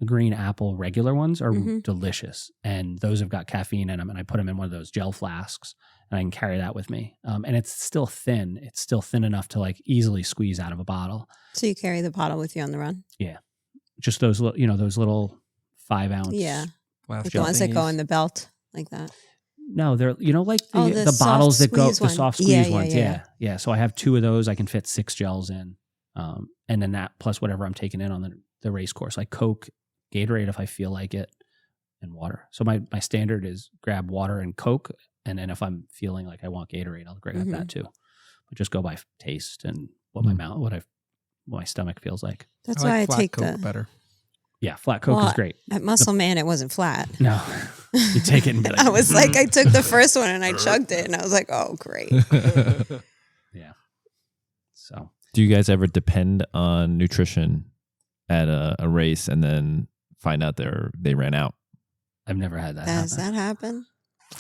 green apple regular ones are Mhm. delicious. And those have got caffeine in them. And I put them in one of those gel flasks and I can carry that with me. And it's still thin. It's still thin enough to like easily squeeze out of a bottle. So you carry the bottle with you on the run? Just those little 5 ounce. Yeah. Glass Like the ones that go thingies. in the belt like that. No, they're like the, Oh, the the bottles soft that go, squeeze the one. soft Yeah, squeeze yeah, ones. yeah. Yeah. So I have 2 of those. I can fit 6 gels in. And then that plus whatever I'm taking in on the race course, like Coke Gatorade if I feel like it, and water. So my standard is grab water and Coke, and then if I'm feeling like I want Gatorade, I'll grab that too. But just go by taste and what what my stomach feels like. That's I why like I flat take Coke the better. Yeah, flat Coke is great. At Muscle Man, it wasn't flat. No, you take it and be like, I was like, I took the first one and I chugged it, and I was like, oh, great. yeah. So, do you guys ever depend on nutrition at a race and then find out they ran out? I've never had that Does happen. that happen?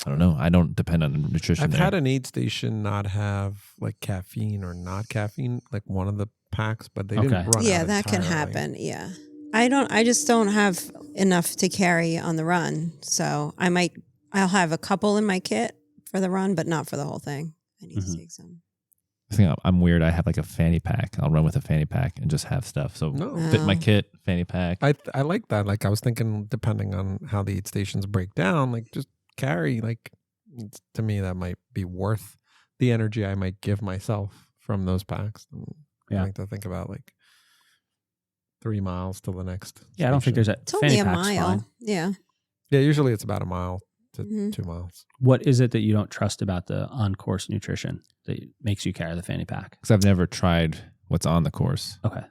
I don't know. I don't depend on nutrition. I've there. had an aid station not have like caffeine or not caffeine, like one of the packs, but they didn't run Yeah, out that can entirely. happen. Yeah. I just don't have enough to carry on the run. So I'll have a couple in my kit for the run, but not for the whole thing. I need to take some. I think I'm weird. I have like a fanny pack. I'll run with a fanny pack and just have stuff. So fit my kit, fanny pack. I like that. Like I was thinking, depending on how the aid stations break down, like just carry. Like to me, that might be worth the energy I might give myself from those packs. I like to think about like 3 miles to the next. Yeah, I don't think there's a It's only fanny a pack's mile. fine. Yeah. Yeah, usually it's about a mile to 2 miles. What is it that you don't trust about the on-course nutrition that makes you carry the fanny pack? Because I've never tried what's on the course. Okay.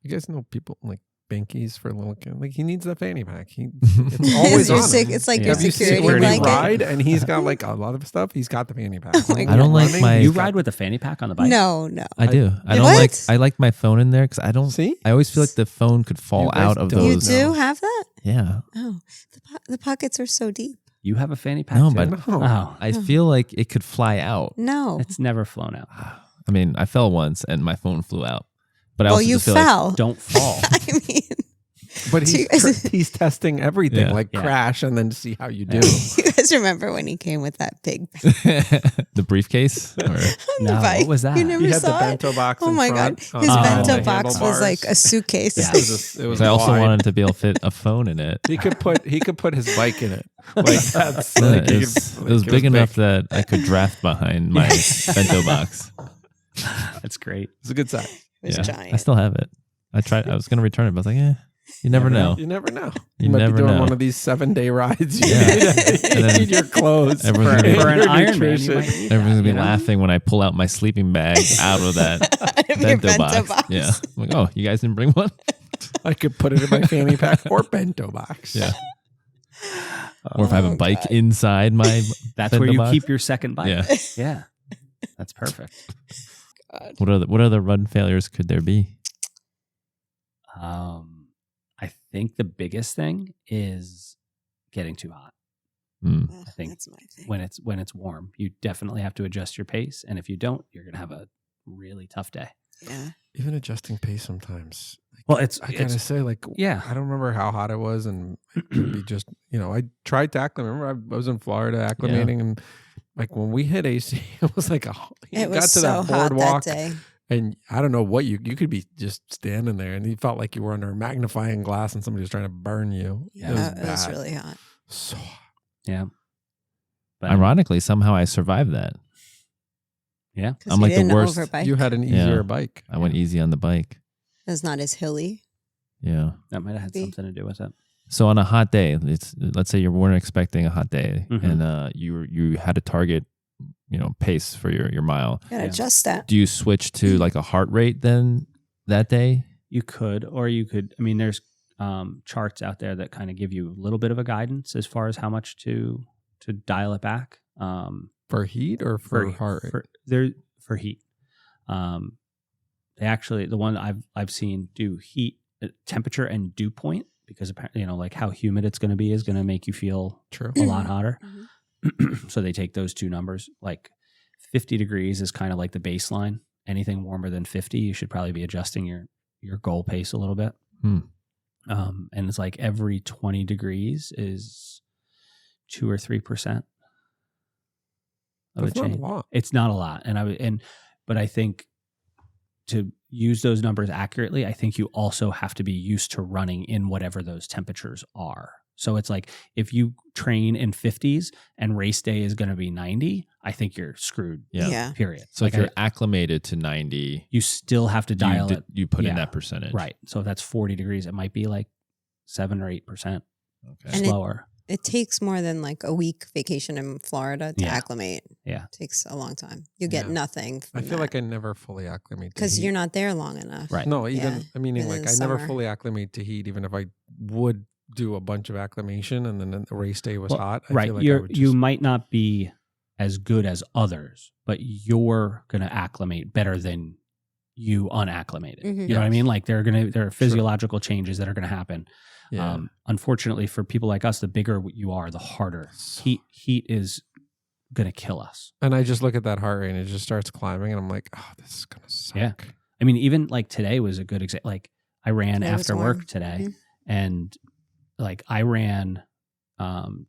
You guys know people like Binkies for little kids. Like he needs a fanny pack. It's always on him. It's like Yeah. your Have you seen security when he blanket. ride and he's got like a lot of stuff? He's got the fanny pack. Oh my When God. I don't we're like running, my- he's You got- ride with a fanny pack on the bike? No. I do. I don't What? I like my phone in there because I don't See? I always feel like the phone could fall You guys out of don't. You those. do have that? Yeah. Oh, the pockets are so deep. You have a fanny pack No, too? but Oh, I feel like it could fly out. No. it's never flown out. I mean, I fell once and my phone flew out. But I Well, also you just feel like fell. Don't fall. I mean, But Do you he's, guys- he's testing everything, Yeah. like Yeah. crash and then see how you do. you guys remember when he came with that big the briefcase. Or, on the No, bike? what was that? You never He had the saw it? bento box. Oh in my front God. on His the bento handlebars. box was like a suitcase. Yeah. It was I also wide. wanted to be able to fit a phone in it. He could put his bike in it. Like that's Yeah, like, it was big enough that I could draft behind my bento box. That's great. It's a good size. It was Yeah, giant. I still have it. I was going to return it, but I was like, you never know. You never know. You might never be doing know. one of these 7-day rides. You Yeah. need, And you then need your clothes everyone's gonna be- For an your Ironman, you nutrition. might need Everyone's going to that, be you know? laughing when I pull out my sleeping bag out of that Out of your bento box. Yeah. I'm like, oh, you guys didn't bring one? I could put it in my fanny pack or bento box. Yeah. Or if I have a Oh, bike God. inside my That's bento where you box. keep your second bike. Yeah. Yeah. That's perfect. God. What other run failures could there be? I think the biggest thing is getting too hot. I think That's my thing. when it's warm, you definitely have to adjust your pace, and if you don't, you're gonna have a really tough day. Yeah. Even adjusting pace sometimes. Well, it's I gotta say, like, yeah. I don't remember how hot it was, and it could be just, I tried to acclimate. Remember, I was in Florida acclimating, and like when we hit AC, it was like It was got to so that hot boardwalk, that day. and I don't know what you could be just standing there, and you felt like you were under a magnifying glass, and somebody was trying to burn you. Yeah. It was bad. really hot. So hot. Yeah. But Ironically, somehow I survived that. yeah. 'Cause I'm we like the didn't worst. overbike. You had an Yeah. easier bike. I went easy on the bike. It's not as hilly. Yeah. That might have had Maybe. something to do with it. So on a hot day, let's say you weren't expecting a hot day, Mhm. and you had a target, pace for your mile. Gotta Yeah. adjust that. Do you switch to like a heart rate then that day? You could, or you could. I mean, there's charts out there that kind of give you a little bit of a guidance as far as how much to dial it back. For heat or for heart rate? For heat. They actually, the one I've seen do heat, temperature and dew point, because apparently, like how humid it's going to be is going to make you feel True. a lot hotter. Mhm. So they take those two numbers. Like 50 degrees is kind of like the baseline. Anything warmer than 50, you should probably be adjusting your goal pace a little bit. Hmm. And it's like every 20 degrees is 2 or 3% of That's a not a change. lot. It's not a lot, but I think to use those numbers accurately, I think you also have to be used to running in whatever those temperatures are. So it's like if you train in 50s and race day is going to be 90, I think you're screwed. Yeah. Yeah. Period. So Like if you're acclimated to 90, you still have to dial it. you put in Yeah. that percentage. Right. So if that's 40 degrees, it might be like 7 or 8% Okay. And slower. It takes more than like a week vacation in Florida to Yeah. acclimate. Yeah. It takes a long time. You get Yeah. nothing from I feel like I never fully acclimate to because heat. you're not there long enough. Right. No, even Yeah, I mean, within like I never summer. fully acclimate to heat, even if I would do a bunch of acclimation and then the race day was Well, hot. I right. feel like I would just, You might not be as good as others, but you're going to acclimate better than you unacclimated. Mhm. You know what I mean? Like there are physiological changes that are going to happen. yeah. Unfortunately for people like us, the bigger you are, the harder. Heat is going to kill us. And I just look at that heart rate and it just starts climbing and I'm like, oh, this is going to suck. Yeah. I mean, even like today was a good example. Like I ran Today was after warm. work today Mhm. and like I ran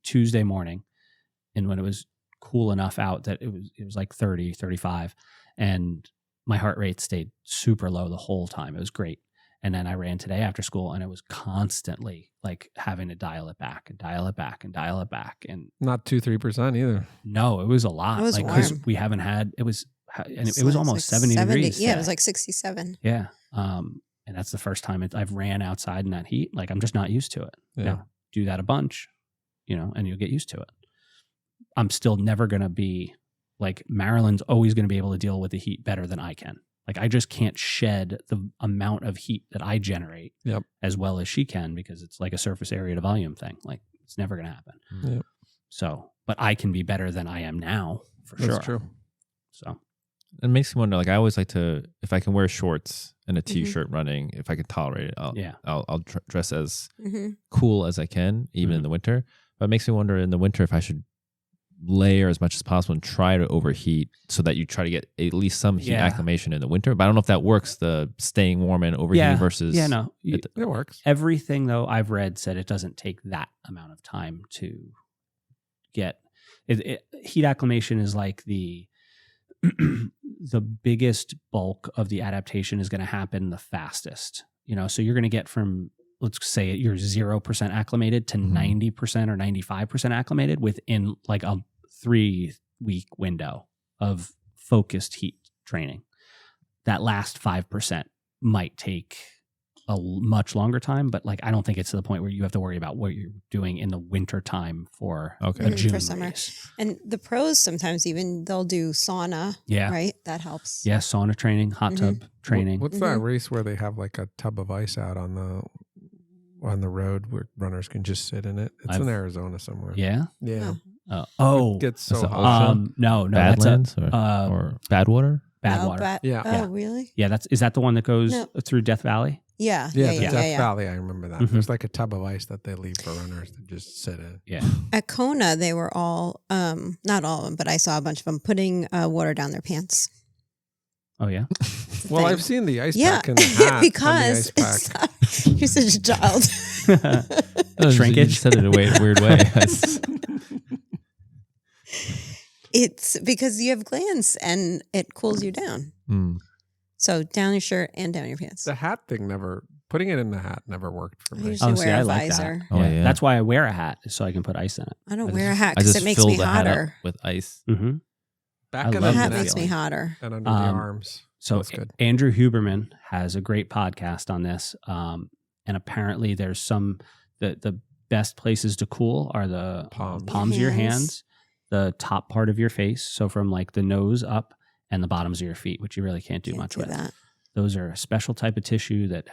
Tuesday morning, and when it was cool enough out that it was like 30, 35, and my heart rate stayed super low the whole time. It was great. And then I ran today after school and it was constantly like having to dial it back and dial it back and dial it back. And Not 2-3% either. no, it was a lot. It was like, 'cause warm. we haven't had, it was, and It's it was like almost 70 degrees. Yeah, it today. was like 67. Yeah. And that's the first time I've ran outside in that heat. Like I'm just not used to it. Yeah. Now, do that a bunch, and you'll get used to it. I'm still never going to be like Marilyn's always going to be able to deal with the heat better than I can. Like I just can't shed the amount of heat that I generate Yep. as well as she can because it's like a surface area to volume thing. Like it's never going to happen. Yep. So, but I can be better than I am now for That's sure. true. So It makes me wonder. Like I always like to, if I can wear shorts and a t-shirt running, if I can tolerate it, I'll dress as Mm-hmm. cool as I can, even in the winter. But it makes me wonder in the winter if I should layer as much as possible and try to overheat so that you try to get at least some heat acclimation in the winter. But I don't know if that works, the staying warm and overheating versus... Yeah, no. It works. Everything, though, I've read said it doesn't take that amount of time to get... heat acclimation is like the biggest bulk of the adaptation is going to happen the fastest. So you're going to get from... let's say you're 0% acclimated to 90% or 95% acclimated within like a 3-week window of focused heat training. That last 5% might take a much longer time, but like I don't think it's to the point where you have to worry about what you're doing in the winter time for a June for summer. race. And the pros sometimes even they'll do sauna. Yeah. Right? That helps. Yeah, sauna training, hot tub training. What's that race where they have like a tub of ice out on the road where runners can just sit in it? It's in Arizona somewhere. Yeah. Yeah. Oh, It gets so That's hot. no, that's Badlands or Badwater? Badwater. Yeah. Oh, really? Yeah, is that the one that goes No. through Death Valley? Yeah. Yeah, the Death Valley, I remember that. Mhm. There's like a tub of ice that they leave for runners to just sit in. Yeah. At Kona, they were all, not all of them, but I saw a bunch of them putting water down their pants. Oh yeah. Well, thing. I've seen the ice Yeah, pack in the hat. because on the ice pack. you're such a child. Shrinkage. You said it in a weird way. It's because you have glands and it cools you down. Mm. So down your shirt and down your pants. The hat thing putting it in the hat never worked for I me. usually see, wear I a like visor. that. Oh, yeah. That's why I wear a hat so I can put ice in it. I don't I wear a just- hat I because just it makes fill me the hat up hotter. with ice. Mm-hmm. Back I of love the The hat that neck makes me hotter. and under the arms. So That's good. Andrew Huberman has a great podcast on this, and apparently there's the best places to cool are the palms of your hands, the top part of your face, so from like the nose up, and the bottoms of your feet, which you really can't do much with. That. Those are a special type of tissue that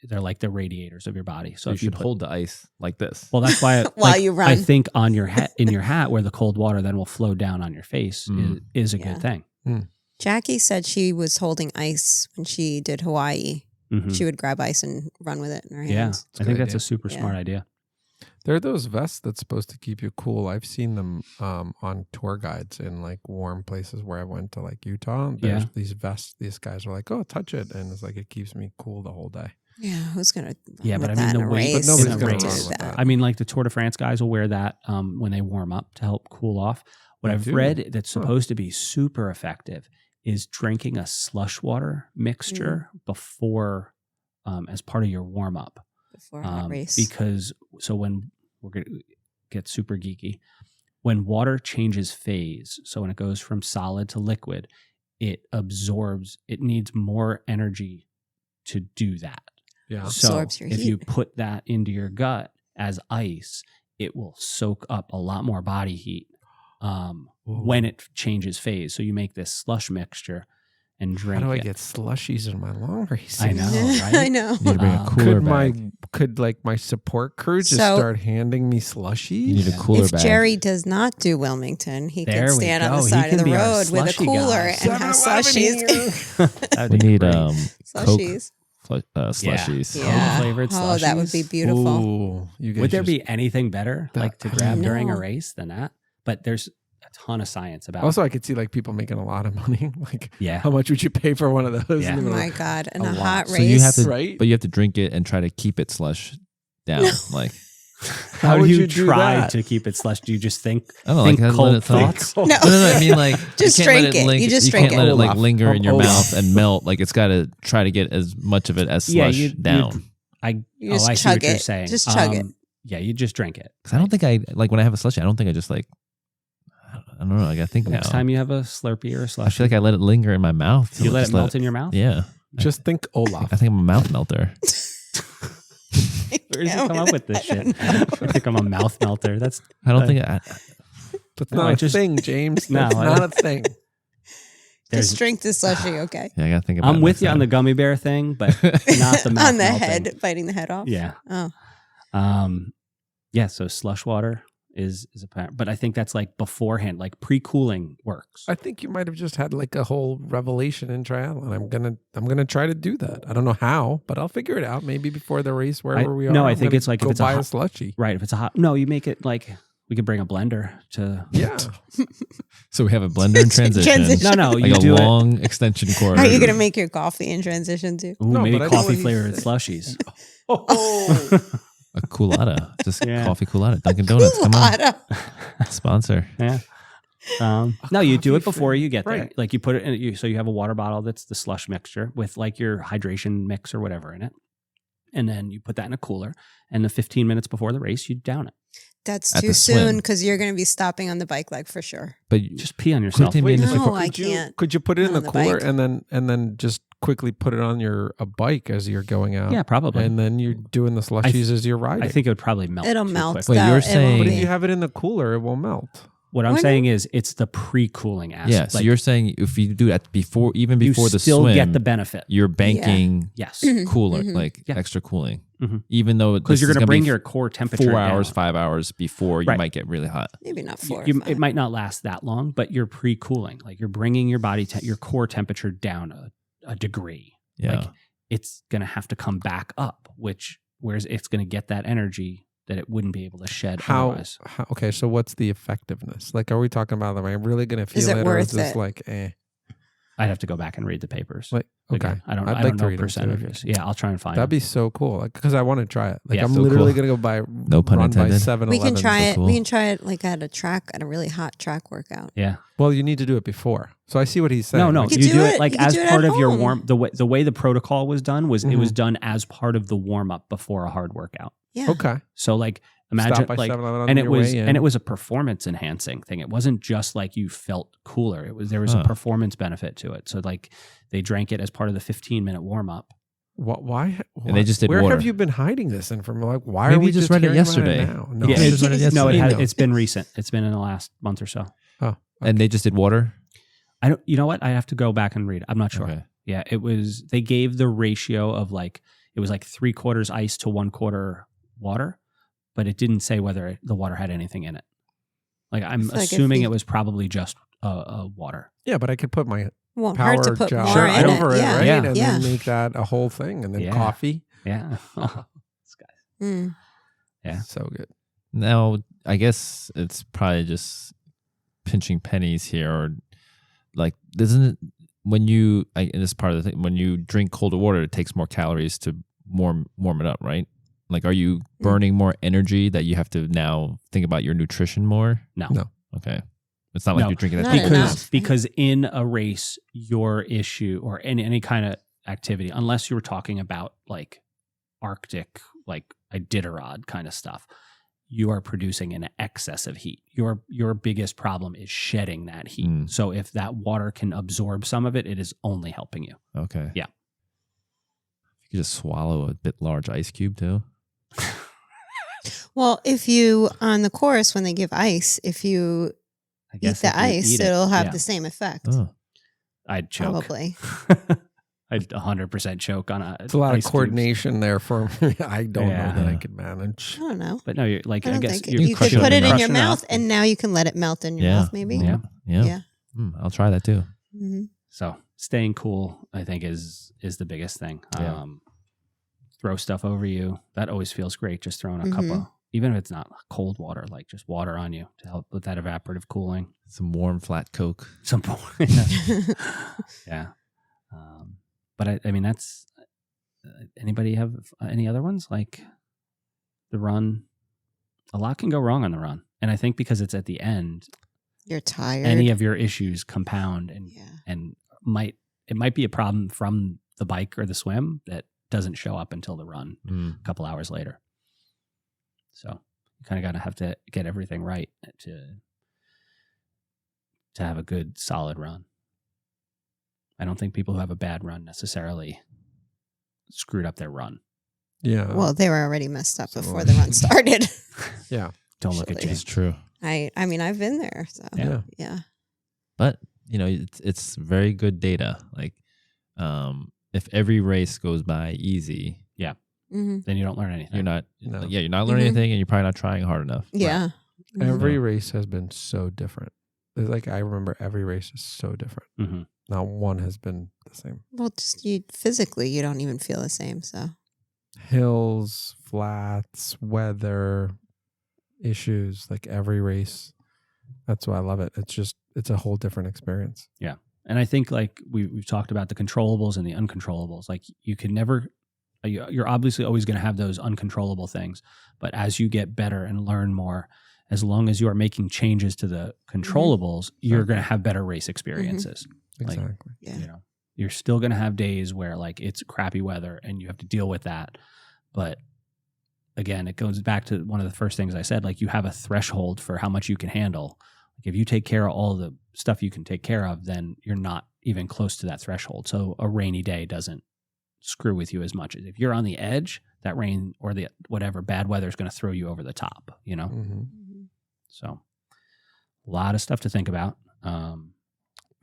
they're like the radiators of your body. So So you if you should hold the ice like this. well, that's why While you run. I think on your in your hat where the cold water then will flow down on your face is a good thing. Jackie said she was holding ice when she did Hawaii. Mhm. She would grab ice and run with it in her Yeah, hands. It's a I think good that's idea. a super Yeah. smart idea. There are those vests that's supposed to keep you cool. I've seen them on tour guides in like warm places where I went to like Utah. There's these vests. These guys are like, "Oh, touch it," and it's like it keeps me cool the whole day. Yeah, who's gonna? Yeah, run but with I mean that the in a weight. race? But nobody's in a gonna race. run with that. I mean, like the Tour de France guys will wear that when they warm up to help cool off. What They I've do? read that's supposed to be super effective is drinking a slush water mixture before, as part of your warm up. Before a race. Because when we're going to get super geeky, when water changes phase, so when it goes from solid to liquid, it needs more energy to do that. Yeah. So Absorbs your if heat. you put that into your gut as ice, it will soak up a lot more body heat when it changes phase. So you make this slush mixture and drink How do I it. get slushies in my long races? I know, right? I know. You need to bring a cooler bag. Could like my support crew just So- start handing me slushies? You need a cooler If bag. Jerry does not do Wilmington, he There can we stand on go. the He side can of the be our road with a slushy cooler guy. and have 7-Eleven slushies. That'd We be need great. Coke Slushies. slushies. Yeah. Flavored Oh, that would be slushies. beautiful. Ooh, you guys Would there just- be anything better That- like to I grab don't during a know. race than that? But there's a ton of science about Also, it. I could see like people making a lot of money. Like, Yeah. how much would you pay for one of those? Yeah. in the Oh middle my of- God. In A a lot. hot race. So you have to, Right? but you have to drink it and try to keep it slush down. Like How do would you you do try that? to keep it slush? Do you just think I don't know, think like, let cold it thaw. thoughts? No. No, I mean like Just you can't drink let it. Linger, You just you drink can't it. let it like Olaf. linger in your Olaf. mouth and melt. Like it's got to try to get as much of it as Yeah, slush down. You just I see chug what you're it. saying. Just chug it. Yeah, you just drink it. 'Cause I don't think I like when I have a slushie. I don't think I just like. I don't know. I gotta think Next now. time you have a Slurpee or a I slush, feel like I let it linger in my mouth. you let Just it melt in your mouth. Yeah, Just think Olaf. I think I'm a mouth melter. Where does he come up with this shit? I think I'm a mouth melter. That's I don't think I. That's No, not I a just- thing, James. No, That's I- not a thing. there's. Just drink the slushy, okay? Yeah, I gotta think about. I'm it with next you on the time. gummy bear thing, but not the mouth On the melting. head, biting the head off. Yeah. Oh. Yeah. So slush water is apparent, but I think that's like beforehand, like pre-cooling works. I think you might have just had like a whole revelation in triathlon. I'm gonna try to do that. I don't know how, but I'll figure it out. Maybe before the race, wherever we are. no, I I'm think gonna it's like if go it's a buy a hot- slushy. Right. If it's a hot, no, you make it like we could bring a blender to. Yeah, So we have a blender in transition. Transition. No, Like you a do it. long extension cord. How are you going to make your coffee in transition too? Ooh, No, maybe but I know coffee what he's flavored saying. slushies. oh, A culotta, just Yeah. coffee culotta. Dunkin' Donuts, come on, Culotta. sponsor. Yeah. No, you do it coffee before flavor. you get there. Right. Like you put it in, so you have a water bottle that's the slush mixture with like your hydration mix or whatever in it. And then you put that in a cooler. And the 15 minutes before the race, you down it. That's At too the swim. soon because you're going to be stopping on the bike leg for sure. But you- Just pee on yourself. Quickly wait, mean- No, I could you, can't. Could you put it in Not the on the cooler bike. and then just quickly put it on a bike as you're going out? Yeah, probably. And then you're doing the slushies as you're riding. I think it would probably melt. It'll too melt. quickly. Wait, you're It won't saying- But be. if you have it in the cooler, it will melt. What I'm Why saying is it's the pre-cooling aspect. yeah, so Like, you're saying if you do that before, even you before the still swim, get the benefit. you're banking Yes. cooler, Mhm. like Yeah. extra cooling, Mhm. even though Because this you're is going to gonna bring be your core temperature 4 down. hours, 5 hours before you Right. might get really hot. Maybe not 4 or You- 5. it might not last that long, but you're pre-cooling. Like you're bringing your body, your core temperature down a degree. Yeah, Like it's going to have to come back up, whereas it's going to get that energy that it wouldn't be able to shed How, otherwise. okay, so what's the effectiveness? Like, are we talking about, am I really going to feel it it, or worth is this it? like, eh? I'd have to go back and read the papers. Like, okay. Again, I don't I'd I like don't to know read them too, if you- percentages. Yeah, I'll try and find That'd them. be so cool. Like, because I want to try it. Like, Yeah, I'm so literally cool. going to go buy, No pun run by intended. 7-Eleven. we can try so it. cool. We can try it like at a really hot track workout. Yeah. Well, you need to do it before. So I see what he's saying. No, Like, You you could do do it it- like you could as do it part at of your home. the way the protocol was done was it Mhm. was done as part of the warm up before a hard workout. Yeah. Okay. So like imagine Stop by like 7-Eleven on and it your was way in. and it was a performance enhancing thing. It wasn't just like you felt cooler. There was Huh. a performance benefit to it. So like they drank it as part of the 15-minute warm up. Why? And they just did Where water. have you been hiding this in from? Like, why are Maybe we you just just read it hearing about yesterday. now? No, Yeah. Maybe just read it No, yesterday. it's been recent. It's been in the last month or so. Oh, And they just did water. I don't. You know what? I have to go back and read. I'm not sure. Okay. Yeah, it was. They gave the ratio of like it was like 3/4 ice to 1/4 water, but it didn't say whether the water had anything in it. Like I'm It's like if assuming you- it was probably just water. yeah, but I could put my Won't power hurt to put gel more in over it, Yeah. right? Yeah. And Yeah. then make that a whole thing, and then Yeah. coffee. Yeah. This guy. Mm. Yeah. So good. Now, I guess it's probably just pinching pennies here, or like, isn't it when you, and this is part of the thing, when you drink colder water, it takes more calories to warm it up, right? Like, are you burning more energy that you have to now think about your nutrition more? No. No. Okay. It's not like No. you're drinking Not that enough. Because in a race, your issue or in any kind of activity, unless you were talking about like Arctic, like Iditarod kind of stuff, you are producing an excess of heat. Your biggest problem is shedding that heat. Mm. So if that water can absorb some of it, it is only helping you. Okay. Yeah. You could just swallow a bit large ice cube too. Well, if you, on the course, when they give ice, if you I eat guess the if you ice, eat it, it'll have yeah. the same effect. Oh, I'd choke. Probably. I'd 100% choke on a. It's a lot of ice cubes. coordination there for me. I don't Yeah. know that I Yeah. could I manage. don't know. But no, you're like I I don't guess think you're you could crushing put it it in your crushing mouth, up. and now you can let it melt in your Yeah. mouth. Maybe. Yeah. Yeah. Yeah. I'll try that too. hmm So staying cool, I think, is the biggest thing. Yeah. Throw stuff over you. That always feels great. Just throwing a cup Mhm. of, even if it's not cold water, like just water on you to help with that evaporative cooling. Some warm flat Coke. Some point. Yeah. But I mean, that's. Anybody have any other ones like the run? A lot can go wrong on the run, and I think because it's at the end, You're tired. any of your issues compound and yeah. and it might be a problem from the bike or the swim that doesn't show up until the run a couple hours later. So you kind of got to have to get everything right to have a good solid run. I don't think people who have a bad run necessarily screwed up their run. Yeah. Well, they were already messed up before the run started. yeah. Don't look at Actually. It's James. true. I mean, I've been there. So Yeah. yeah. But it's very good data. Like, if every race goes by easy, Mm-hmm. Then you don't learn anything. you're not. No. You're not learning Mhm. anything, and you're probably not trying hard enough. Yeah. Mhm. Every race has been so different. It's like I remember every race is so different. Mhm. Not one has been the same. Well, just physically, you don't even feel the same. So Hills, flats, weather, issues, like every race. That's why I love it. It's a whole different experience. And I think like we've talked about the controllables and the uncontrollables. Like you can never, you're obviously always going to have those uncontrollable things. But as you get better and learn more, as long as you are making changes to the controllables, you're going to have better race experiences. Like, Exactly. yeah. You know, you're still going to have days where like it's crappy weather and you have to deal with that. But again, it goes back to one of the first things I said, like you have a threshold for how much you can handle. Like if you take care of all the stuff you can take care of, then you're not even close to that threshold. So a rainy day doesn't screw with you as much as if you're on the edge, that rain or the whatever bad weather is going to throw you over the top, you know? hmm So a lot of stuff to think about.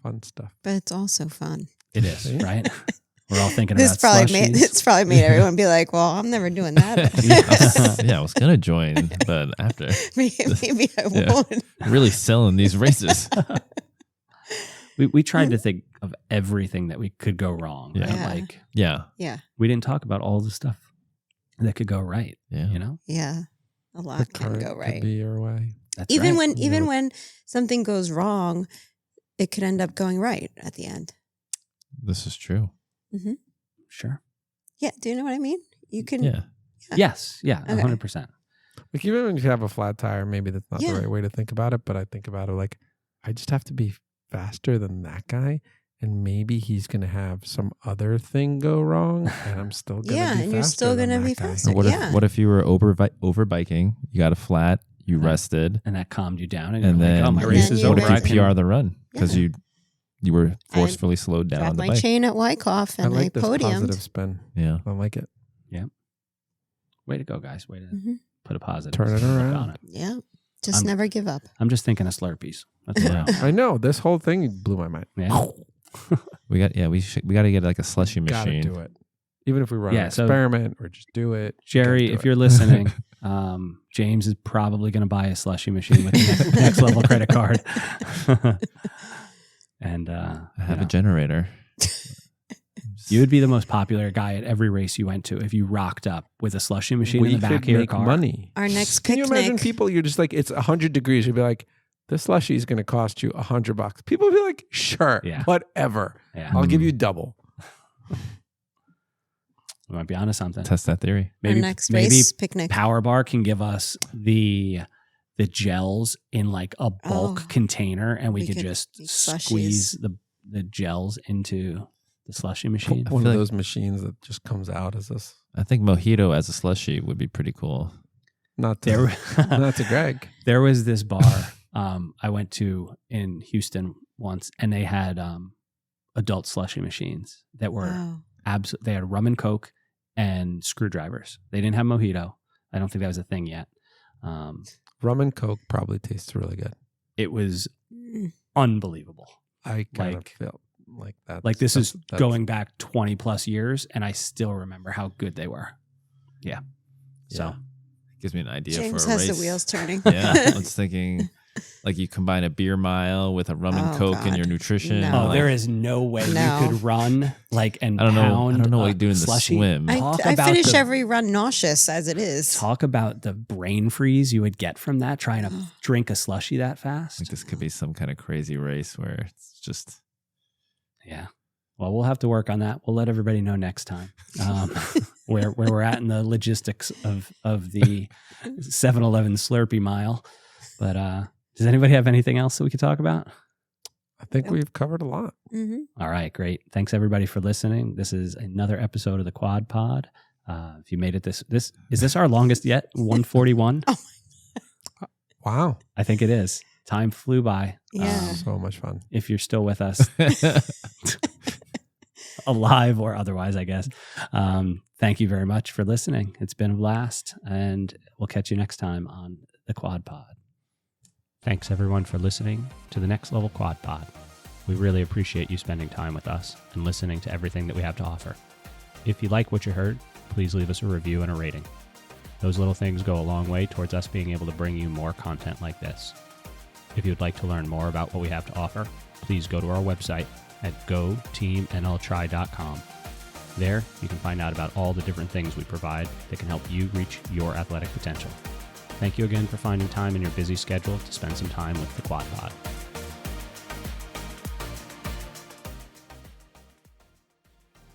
Fun stuff. but it's also fun. It is, See? right? We're all thinking This about probably made slushies. it's probably made everyone be like, "Well, I'm never doing that." Yeah, I was gonna join, but after Maybe I Yeah. won't. really selling these races. We tried to think of everything that we could go wrong. Yeah. Right? Yeah. Like Yeah, Yeah, we didn't talk about all the stuff that could go right. yeah. You know, yeah. A The lot can current go could right. be your way. that's Even right. when something goes wrong, it could end up going right at the end. This is true. Sure. Yeah. Do you know what I mean? You can. Yeah, Yes. Yeah. Okay. 100%. Like even when you have a flat tire, maybe that's not Yeah. the right way to think about it, but I think about it like I just have to be faster than that guy, and maybe he's gonna have some other thing go wrong, and I'm still gonna Yeah, be and you're faster still than gonna that be guy. faster. So what Yeah. if you were over biking? You got a flat. You Uh-huh. rested, And that calmed you down. And, and you're then like, oh, my And race then is you over. what if went- you PR the run because Yeah. you were forcefully slowed down Dropped on the my bike? chain at Wyckoff I and I, like this positive podiumed. spin. Yeah, I like it. Way to go, guys. Way to Mhm. put a positive Turn it look around. on it. Yeah. Just I'm- never give up. I'm just thinking of Slurpees. That's what Yeah. I'm- I know this whole thing blew my mind. Yeah. we got to get like a slushy Gotta machine. do it. Even if we run Yeah, an so- experiment or just do it. Jerry, gotta do if it. you're listening, James is probably going to buy a slushy machine with the next level credit card. And I have you a know, generator. you would be the most popular guy at every race you went to if you rocked up with a slushy machine we in the back could of your make car. money. Our next Can you imagine picnic. people? You're just like it's 100 degrees. You'd be like, this slushy is going to cost you $100. People would be like, sure, Yeah. whatever. Yeah, I'll give you double. we might be onto something. Test that theory. Our Maybe next maybe race picnic. Power Bar can give us the gels in like a bulk Oh. container, and we We could could just make slushies. squeeze the gels into the slushy machine. I One feel of like- those machines that just comes out as this. I think mojito as a slushy would be pretty cool. Not to, There, not to Greg. there was this bar I went to in Houston once, and they had adult slushy machines that were Wow. they had rum and Coke and screwdrivers. They didn't have mojito. I don't think that was a thing yet. Rum and Coke probably tastes really good. It was unbelievable. I kind of Like- feel like that. Like this is going back 20 plus years, and I still remember how good they were. Yeah. So Gives me an idea James for a has race. the wheels turning. Yeah, I was thinking like you combine a beer mile with a rum and Oh, Coke in God. your nutrition. No. oh, like, there is no way No. you could run like and I don't know. pound I don't know what a you do in the slushy. swim. I Talk I about finish the- every run nauseous as it is. Talk about the brain freeze you would get from that trying to Oh. drink a slushy that fast. Like this could be some kind of crazy race where it's just Yeah. Well, we'll have to work on that. We'll let everybody know next time where we're at in the logistics of the 7-Eleven Slurpee mile. But does anybody have anything else that we could talk about? I think we've covered a lot. Mm-hmm. All right, great. Thanks everybody for listening. This is another episode of the Quad Pod. If you made it this is this our longest yet? 141? Wow. I think it is. Time flew by. Yeah. So much fun. If you're still with us, alive or otherwise, I guess. Thank you very much for listening. It's been a blast, and we'll catch you next time on the Quad Pod. Thanks everyone for listening to the Next Level Quad Pod. We really appreciate you spending time with us and listening to everything that we have to offer. If you like what you heard, please leave us a review and a rating. Those little things go a long way towards us being able to bring you more content like this. If you'd like to learn more about what we have to offer, please go to our website at goteamnltry.com. There, you can find out about all the different things we provide that can help you reach your athletic potential. Thank you again for finding time in your busy schedule to spend some time with the Quad Pod.